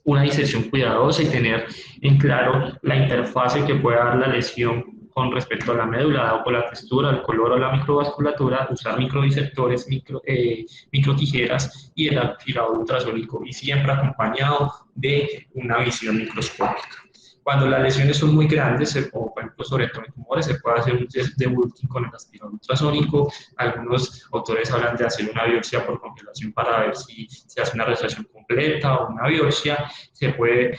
Una disección cuidadosa y tener en claro la interfase que puede dar la lesión con respecto a la médula, dado por la textura, el color o la microvasculatura, usar microdisectores, microtijeras y el aspirador ultrasónico, y siempre acompañado de una visión microscópica. Cuando las lesiones son muy grandes, o por ejemplo sobre todo en tumores, se puede hacer un test de bulking con el aspirador ultrasónico. Algunos autores hablan de hacer una biopsia por congelación para ver si se hace una resección completa o una biopsia. Se puede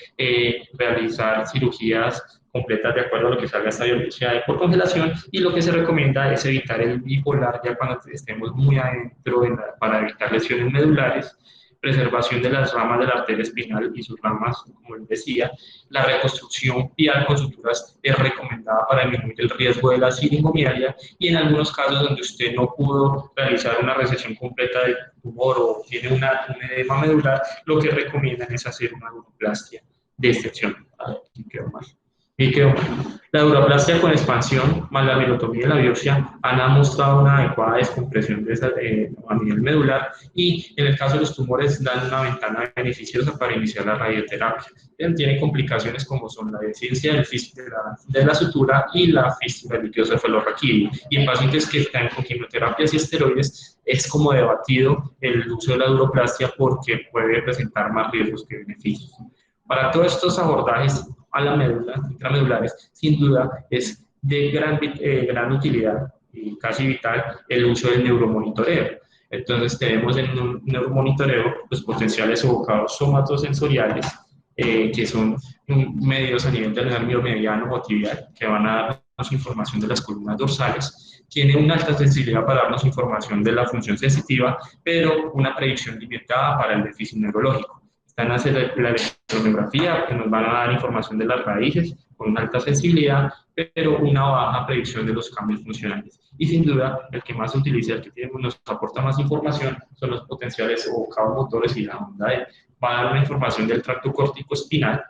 realizar cirugías completas de acuerdo a lo que salga esta biopsia por congelación, y lo que se recomienda es evitar el bipolar ya cuando estemos muy adentro para evitar lesiones medulares. Preservación de las ramas de la arteria espinal y sus ramas, como les decía. La reconstrucción pial con suturas es recomendada para disminuir el riesgo de la siringomialia, y en algunos casos donde usted no pudo realizar una resección completa del tumor o tiene un edema medular, lo que recomiendan es hacer una uroplastia de excepción. A ver, ¿quién quedó mal? Y que la duroplastia con expansión más la mirotomía y la biopsia han mostrado una adecuada descompresión de esa, a nivel medular y en el caso de los tumores dan una ventana beneficiosa para iniciar la radioterapia. Tiene complicaciones como son la deficiencia de la sutura y la fístula líquido-cefalorraquídeo. Y en pacientes que están con quimioterapias y esteroides es como debatido el uso de la duroplastia porque puede presentar más riesgos que beneficios. Para todos estos abordajes a la médula, intramedulares, sin duda es de gran utilidad y casi vital el uso del neuromonitoreo. Entonces tenemos en un neuromonitoreo los potenciales evocados somatosensoriales, que son medios a nivel del nervio mediano o tibial, que van a darnos información de las columnas dorsales. Tiene una alta sensibilidad para darnos información de la función sensitiva, pero una predicción limitada para el déficit neurológico. Están a hacer la electromiografía, que nos van a dar información de las raíces con una alta sensibilidad, pero una baja predicción de los cambios funcionales. Y sin duda, el que más se utiliza, el que nos aporta más información, son los potenciales evocados motores y la onda E. Va a dar una información del tracto córtico espinal.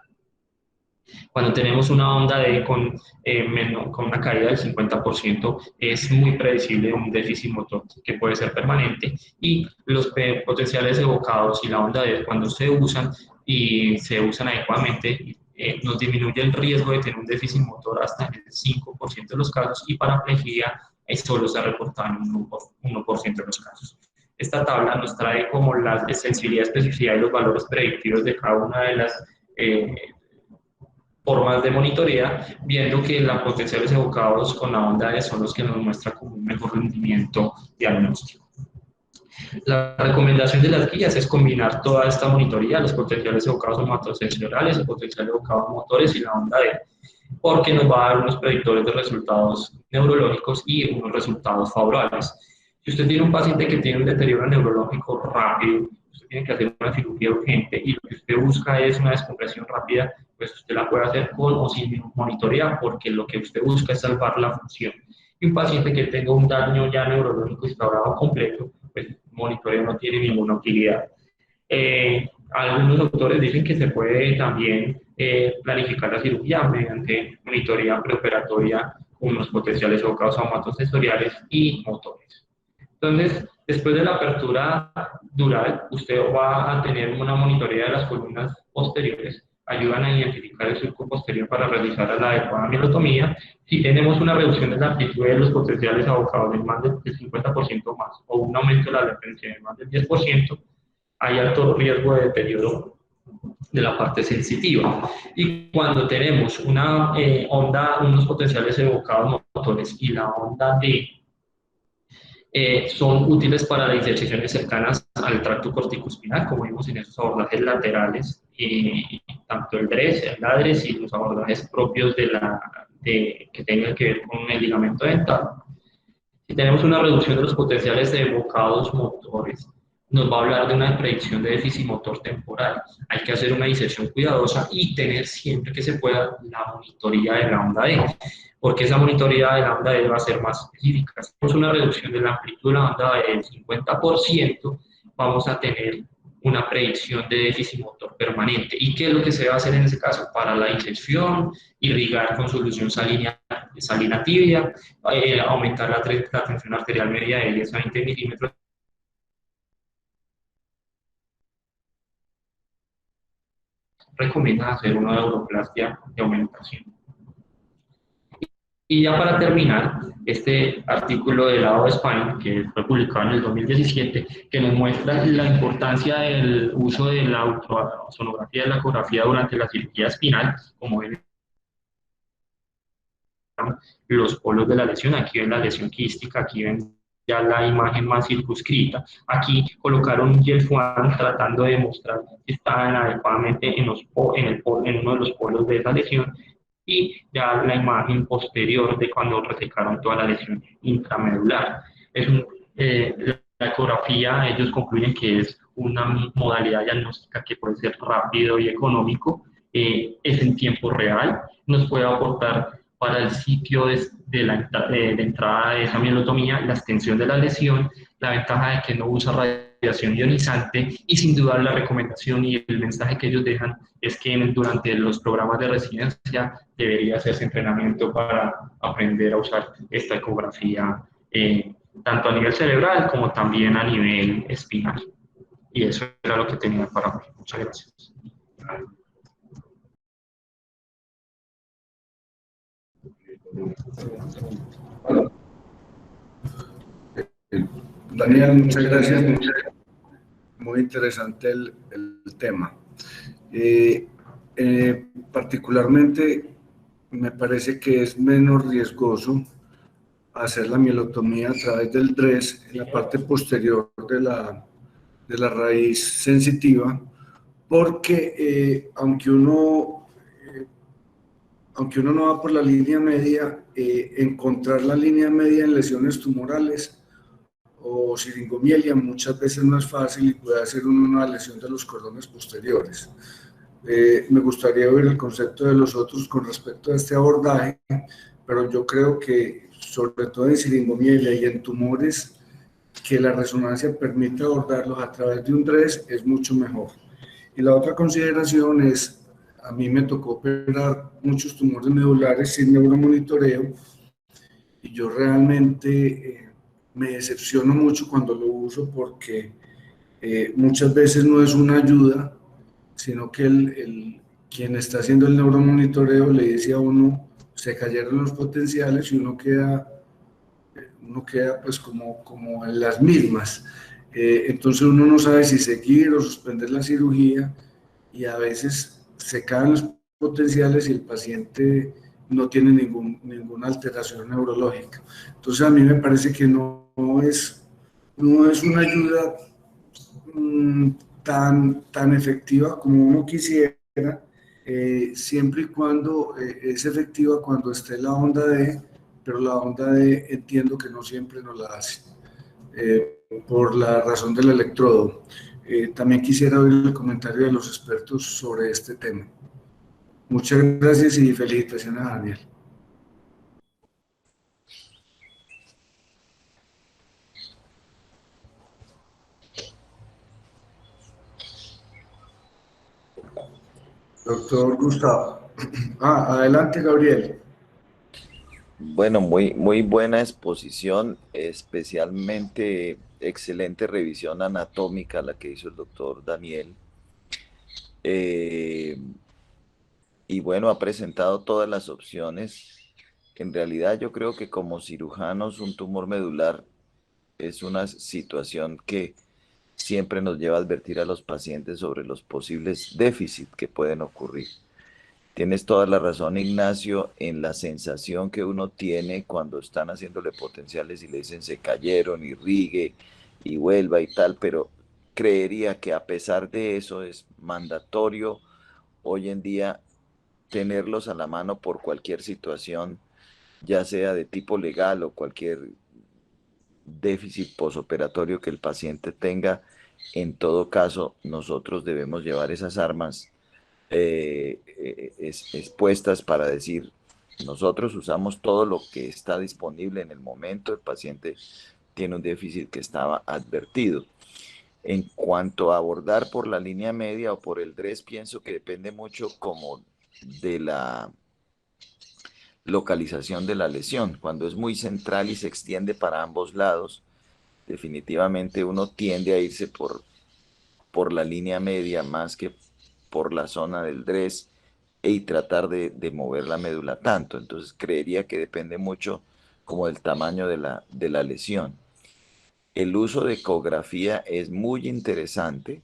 Cuando tenemos una onda D con una caída del 50%, es muy predecible un déficit motor que puede ser permanente y los potenciales evocados y la onda D cuando se usan y se usan adecuadamente, nos disminuye el riesgo de tener un déficit motor hasta el 5% de los casos y paraplegia solo se reporta en un 1% de los casos. Esta tabla nos trae como la sensibilidad, especificidad y los valores predictivos de cada una de las formas de monitoría, viendo que los potenciales evocados con la onda E son los que nos muestran como un mejor rendimiento diagnóstico. La recomendación de las guías es combinar toda esta monitoría, los potenciales evocados somatosensoriales, el potencial evocado motores y la onda E, porque nos va a dar unos predictores de resultados neurológicos y unos resultados favorables. Si usted tiene un paciente que tiene un deterioro neurológico rápido, usted tiene que hacer una cirugía urgente y lo que usted busca es una descompresión rápida, pues usted la puede hacer con o sin monitoría, porque lo que usted busca es salvar la función. Y un paciente que tenga un daño ya neurológico instaurado completo, pues monitoreo no tiene ninguna utilidad. Algunos autores dicen que se puede también planificar la cirugía mediante monitoría preoperatoria con los potenciales evocados somatosensoriales y motores. Entonces, después de la apertura dural, usted va a tener una monitoría de las columnas posteriores, ayudan a identificar el surco posterior para realizar la adecuada mielotomía. Si tenemos una reducción de la amplitud de los potenciales evocados de más del 50% más o un aumento de la latencia de más del 10%, hay alto riesgo de deterioro de la parte sensitiva. Y cuando tenemos una onda, unos potenciales evocados motores y la onda D son útiles para las inserciones cercanas al tracto corticoespinal, como vimos en esos abordajes laterales, tanto el DRES, el LADRES y los abordajes propios que tengan que ver con el ligamento dental. Si tenemos una reducción de los potenciales evocados motores, nos va a hablar de una predicción de déficit motor temporal. Hay que hacer una disección cuidadosa y tener siempre que se pueda la monitoría de la onda E, porque esa monitoría de la onda E va a ser más específica. Si tenemos una reducción de la amplitud de la onda E del 50%, vamos a tener una predicción de déficit motor permanente. ¿Y qué es lo que se va a hacer en ese caso? Para la disección, irrigar con solución salina tibia, aumentar la tensión arterial media de 10 a 20 milímetros. Recomienda hacer una neuroplastia de aumentación. Y ya para terminar, este artículo de Lado Spine, que fue publicado en el 2017, que nos muestra la importancia del uso de la ultrasonografía y la ecografía durante la cirugía espinal, como ven los polos de la lesión. Aquí ven la lesión quística, aquí ven ya la imagen más circunscrita. Aquí colocaron un Gelfuan tratando de mostrar si estaban adecuadamente en uno de los polos de esa lesión, y ya la imagen posterior de cuando resecaron toda la lesión intramedular. La ecografía, ellos concluyen que es una modalidad diagnóstica que puede ser rápido y económico, es en tiempo real, nos puede aportar para el sitio de entrada de esa mielotomía, la extensión de la lesión, la ventaja de que no usa radiación ionizante y sin duda la recomendación y el mensaje que ellos dejan es que durante los programas de residencia debería hacerse entrenamiento para aprender a usar esta ecografía tanto a nivel cerebral como también a nivel espinal. Y eso era lo que tenía para hoy. Muchas gracias. Daniel, muchas gracias. Muy interesante el tema. Particularmente me parece que es menos riesgoso hacer la mielotomía a través del DRES en la parte posterior de la raíz sensitiva, porque aunque uno no va por la línea media, encontrar la línea media en lesiones tumorales o siringomielia muchas veces no es fácil y puede hacer una lesión de los cordones posteriores. Me gustaría oír el concepto de los otros con respecto a este abordaje, pero yo creo que sobre todo en siringomielia y en tumores que la resonancia permite abordarlos a través de un DRES es mucho mejor. Y la otra consideración es, a mí me tocó operar muchos tumores medulares sin neuromonitoreo y yo realmente me decepciono mucho cuando lo uso porque muchas veces no es una ayuda, sino que quien está haciendo el neuromonitoreo le dice a uno, se cayeron los potenciales y uno queda pues como en las mismas. Entonces uno no sabe si seguir o suspender la cirugía y a veces se caen los potenciales y el paciente no tiene ninguna alteración neurológica. Entonces a mí me parece que no es una ayuda tan efectiva como uno quisiera, siempre y cuando es efectiva cuando esté la onda D, pero la onda D entiendo que no siempre nos la hace, por la razón del electrodo. También quisiera oír el comentario de los expertos sobre este tema. Muchas gracias y felicitaciones a Daniel. Doctor Gustavo. Adelante, Gabriel. Bueno, muy buena exposición, especialmente excelente revisión anatómica la que hizo el doctor Daniel. Eh, y bueno, ha presentado todas las opciones. En realidad yo creo que como cirujanos un tumor medular es una situación que siempre nos lleva a advertir a los pacientes sobre los posibles déficits que pueden ocurrir. Tienes toda la razón, Ignacio, en la sensación que uno tiene cuando están haciéndole potenciales y le dicen se cayeron, irrigue y vuelva y tal, pero creería que a pesar de eso es mandatorio hoy en día tenerlos a la mano por cualquier situación, ya sea de tipo legal o cualquier déficit posoperatorio que el paciente tenga. En todo caso, nosotros debemos llevar esas armas expuestas para decir, nosotros usamos todo lo que está disponible en el momento, el paciente tiene un déficit que estaba advertido. En cuanto a abordar por la línea media o por el DRES, pienso que depende mucho como de la localización de la lesión. Cuando es muy central y se extiende para ambos lados, definitivamente uno tiende a irse por la línea media más que por la zona del DRES y tratar de mover la médula tanto. Entonces creería que depende mucho como del tamaño de la lesión. El uso de ecografía es muy interesante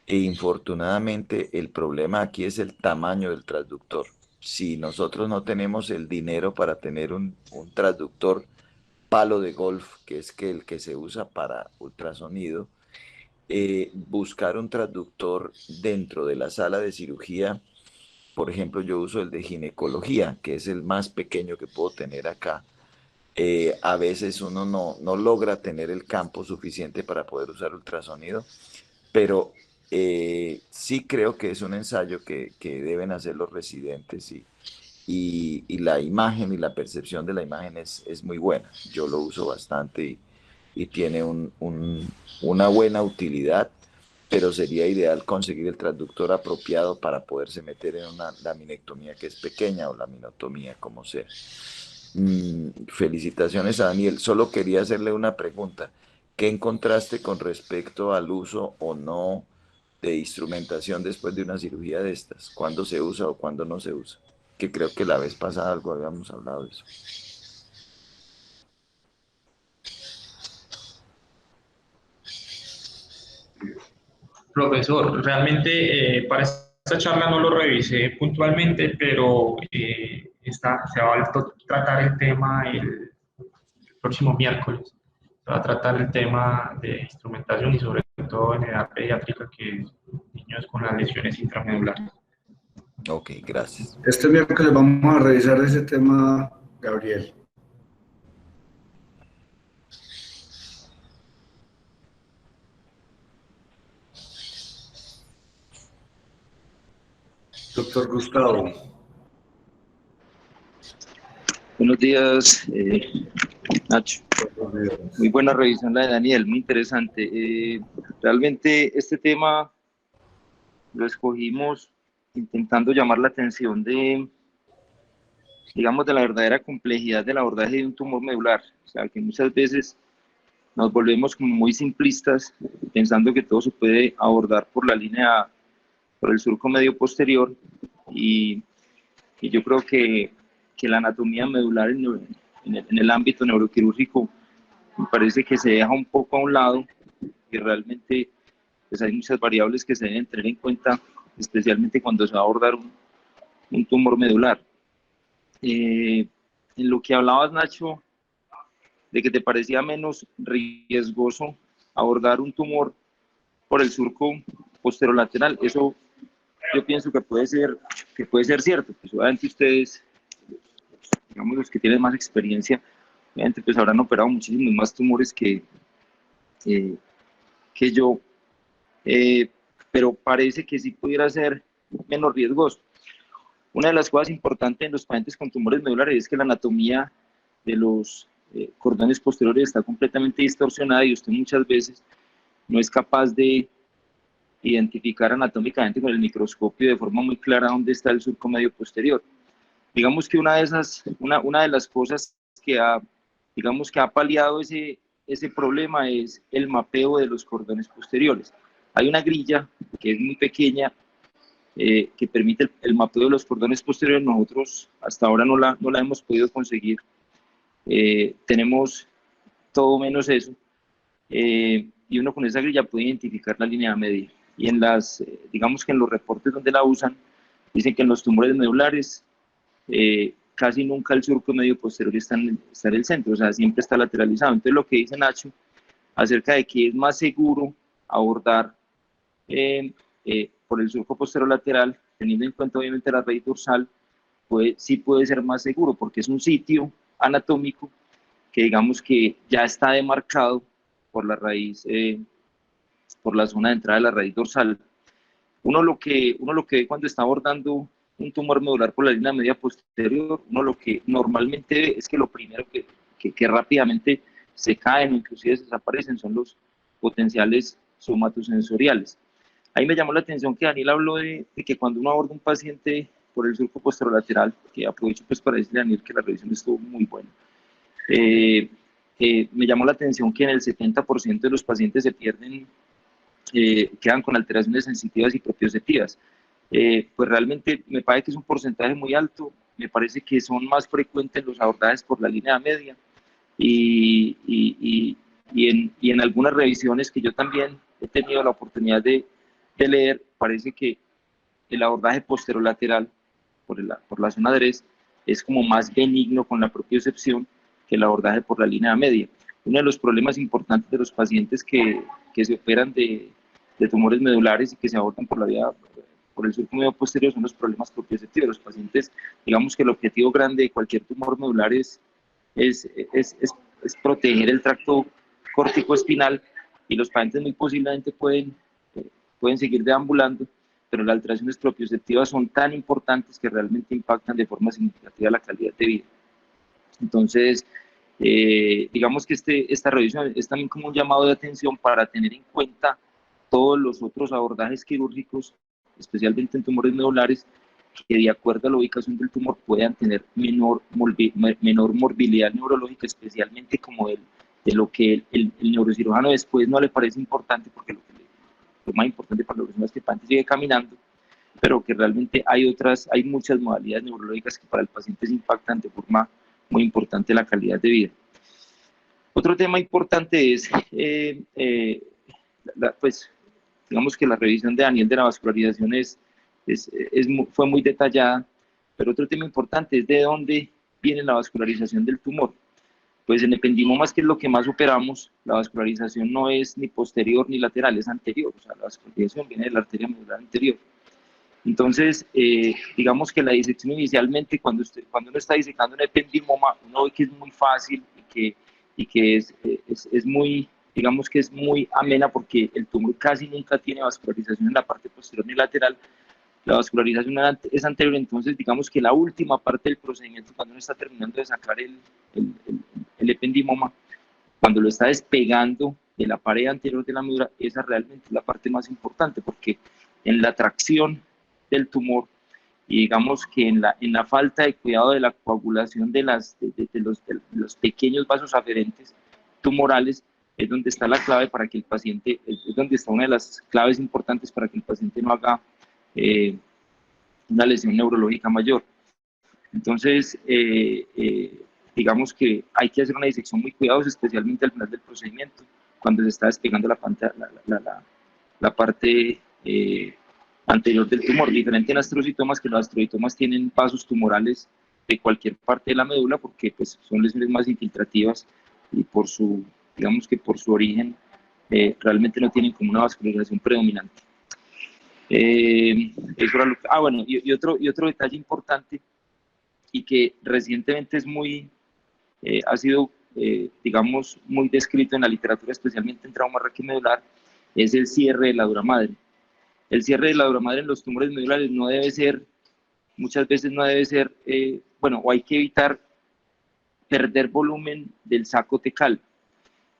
e infortunadamente el problema aquí es el tamaño del transductor. Si nosotros no tenemos el dinero para tener un transductor palo de golf, que es el que se usa para ultrasonido, buscar un transductor dentro de la sala de cirugía. Por ejemplo, yo uso el de ginecología, que es el más pequeño que puedo tener acá. A veces uno no logra tener el campo suficiente para poder usar ultrasonido, pero sí creo que es un ensayo que deben hacer los residentes y la imagen y la percepción de la imagen es muy buena. Yo lo uso bastante y tiene una buena utilidad, pero sería ideal conseguir el transductor apropiado para poderse meter en una laminectomía que es pequeña o laminotomía, como sea. Felicitaciones a Daniel. Solo quería hacerle una pregunta. ¿Qué encontraste con respecto al uso o no de instrumentación después de una cirugía de estas? ¿Cuándo se usa o cuándo no se usa? Que creo que la vez pasada algo habíamos hablado de eso. Profesor, realmente para esta charla no lo revisé puntualmente, pero se va a tratar el tema el próximo miércoles. Se va a tratar el tema de instrumentación y sobre todo en edad pediátrica, que es niños con las lesiones intramedulares. Ok, gracias. Este miércoles vamos a revisar ese tema, Gabriel. Doctor Gustavo. Buenos días, Nacho. Muy buena revisión la de Daniel, muy interesante. Realmente este tema lo escogimos intentando llamar la atención de, digamos, de la verdadera complejidad del abordaje de un tumor medular. O sea, que muchas veces nos volvemos como muy simplistas, pensando que todo se puede abordar por la línea, por el surco medio posterior, y yo creo que la anatomía medular en el ámbito neuroquirúrgico me parece que se deja un poco a un lado y realmente pues hay muchas variables que se deben tener en cuenta, especialmente cuando se va a abordar un tumor medular. En lo que hablabas, Nacho, de que te parecía menos riesgoso abordar un tumor por el surco posterolateral, eso yo pienso que puede ser cierto. Pues obviamente ustedes, digamos los que tienen más experiencia, obviamente pues habrán operado muchísimos más tumores eh, que yo, pero parece que sí pudiera ser menos riesgoso. Una de las cosas importantes en los pacientes con tumores medulares es que la anatomía de los cordones posteriores está completamente distorsionada y usted muchas veces no es capaz de identificar anatómicamente con el microscopio de forma muy clara dónde está el surco medio posterior. Digamos que una de las cosas que digamos que ha paliado ese problema es el mapeo de los cordones posteriores. Hay una grilla que es muy pequeña que permite el mapeo de los cordones posteriores. Nosotros hasta ahora no la hemos podido conseguir. Tenemos todo menos eso. Y uno con esa grilla puede identificar la línea media. Y digamos que en los reportes donde la usan, dicen que en los tumores medulares casi nunca el surco medio posterior está en el centro, o sea, siempre está lateralizado. Entonces lo que dice Nacho acerca de que es más seguro abordar por el surco posterior lateral, teniendo en cuenta obviamente la raíz dorsal, sí puede ser más seguro porque es un sitio anatómico que digamos que ya está demarcado por la raíz, por la zona de entrada de la raíz dorsal. Uno lo que ve cuando está abordando un tumor medular por la línea media posterior, uno lo que normalmente ve es que lo primero que rápidamente se caen o inclusive desaparecen son los potenciales somatosensoriales. Ahí me llamó la atención que Daniel habló de que cuando uno aborda un paciente por el surco posterolateral, que aprovecho pues para decirle a Daniel que la revisión estuvo muy buena, me llamó la atención que en el 70% de los pacientes se pierden, quedan con alteraciones sensitivas y propioceptivas. Pues realmente me parece que es un porcentaje muy alto, me parece que son más frecuentes los abordajes por la línea media y en algunas revisiones que yo también he tenido la oportunidad de leer, parece que el abordaje posterolateral por la zona DRES es como más benigno con la propiocepción que el abordaje por la línea media. Uno de los problemas importantes de los pacientes que se operan de tumores medulares y que se abordan por el surco medio posterior son los problemas propioceptivos. Los pacientes, digamos que el objetivo grande de cualquier tumor medular es proteger el tracto córtico espinal y los pacientes muy posiblemente pueden seguir deambulando, pero las alteraciones propioceptivas son tan importantes que realmente impactan de forma significativa la calidad de vida. Entonces, digamos que esta revisión es también como un llamado de atención para tener en cuenta todos los otros abordajes quirúrgicos, especialmente en tumores medulares, que de acuerdo a la ubicación del tumor puedan tener menor morbilidad neurológica, especialmente como de lo que el neurocirujano después no le parece importante, porque lo más importante para la persona es que el paciente sigue caminando, pero que realmente hay muchas modalidades neurológicas que para el paciente se impactan de forma muy importante la calidad de vida. Otro tema importante es, pues, digamos que la revisión de Daniel de la vascularización fue muy detallada, pero otro tema importante es de dónde viene la vascularización del tumor. Pues en ependimomas, que es lo que más operamos, la vascularización no es ni posterior ni lateral, es anterior, o sea, la vascularización viene de la arteria medular anterior. Entonces, digamos que la disección inicialmente, cuando uno está disecando un ependimoma, uno ve que es muy fácil y que es muy, digamos que es muy amena, porque el tumor casi nunca tiene vascularización en la parte posterior ni lateral. La vascularización es anterior, entonces digamos que la última parte del procedimiento, cuando uno está terminando de sacar el ependimoma, cuando lo está despegando de la pared anterior de la médula, esa realmente es la parte más importante, porque en la tracción del tumor, y digamos que en la falta de cuidado de la coagulación de los pequeños vasos aferentes tumorales, es donde está la clave para que el paciente, es donde está una de las claves importantes para que el paciente no haga una lesión neurológica mayor. Entonces, digamos que hay que hacer una disección muy cuidadosa, especialmente al final del procedimiento, cuando se está despegando la parte anterior del tumor. Diferente en astrocitomas, que los astrocitomas tienen vasos tumorales de cualquier parte de la médula, porque pues, son lesiones más infiltrativas y digamos que por su origen realmente no tienen como una vascularización predominante. Bueno, y otro detalle importante, y que recientemente ha sido, digamos, muy descrito en la literatura, especialmente en trauma raquimedular, es el cierre de la dura madre. El cierre de la dura madre en los tumores medulares muchas veces no debe ser, o hay que evitar perder volumen del saco tecal.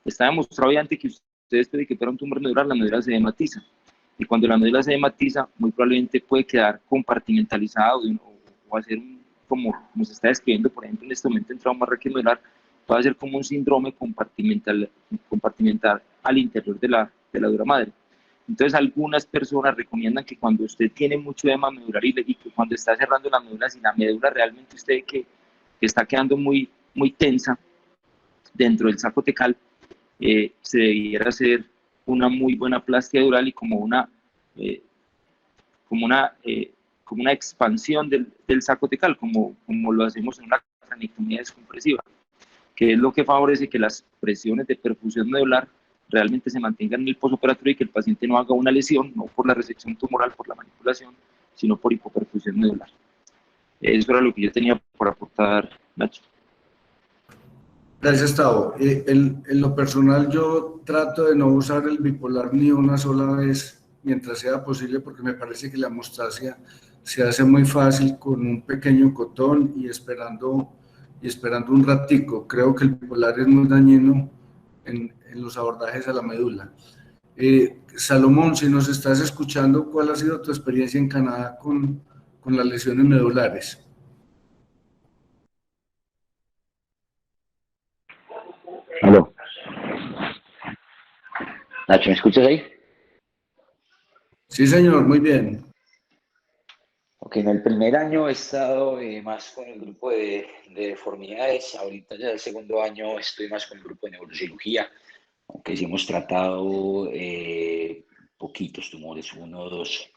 Está demostrado obviamente que ustedes pueden que para un tumor medular, la médula se dematiza. Y cuando la médula se dematiza, muy probablemente puede quedar compartimentalizada o hacer como se está describiendo, por ejemplo, en este momento en trauma raquimedular, puede ser como un síndrome compartimental al interior de la dura madre. Entonces, algunas personas recomiendan que cuando usted tiene mucho edema medular y que cuando está cerrando la médula, si la médula realmente usted ve que está quedando muy, muy tensa dentro del saco tecal, se debiera hacer una muy buena plastia dural y como una expansión del saco tecal, como lo hacemos en una cranectomía descompresiva, que es lo que favorece que las presiones de perfusión medular realmente se mantengan en el postoperatorio y que el paciente no haga una lesión, no por la resección tumoral, por la manipulación, sino por hipoperfusión medular. Eso era lo que yo tenía por aportar, Nacho. Gracias, Tavo. En lo personal, yo trato de no usar el bipolar ni una sola vez mientras sea posible, porque me parece que la hemostasia se hace muy fácil con un pequeño cotón y esperando un ratico. Creo que el bipolar es muy dañino en los abordajes a la médula. Salomón, si nos estás escuchando, ¿cuál ha sido tu experiencia en Canadá con las lesiones medulares? Aló. Nacho, ¿me escuchas ahí? Sí, señor, muy bien. Ok, en el primer año he estado más con el grupo de deformidades. Ahorita ya el segundo año estoy más con el grupo de neurocirugía, aunque sí hemos tratado poquitos tumores, uno o dos.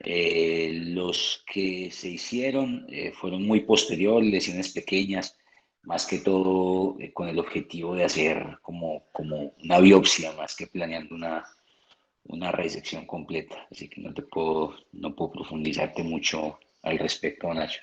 Los que se hicieron fueron muy posteriores, lesiones pequeñas, más que todo con el objetivo de hacer como una biopsia, más que planeando una resección completa. Así que no puedo profundizarte mucho al respecto, Nacho.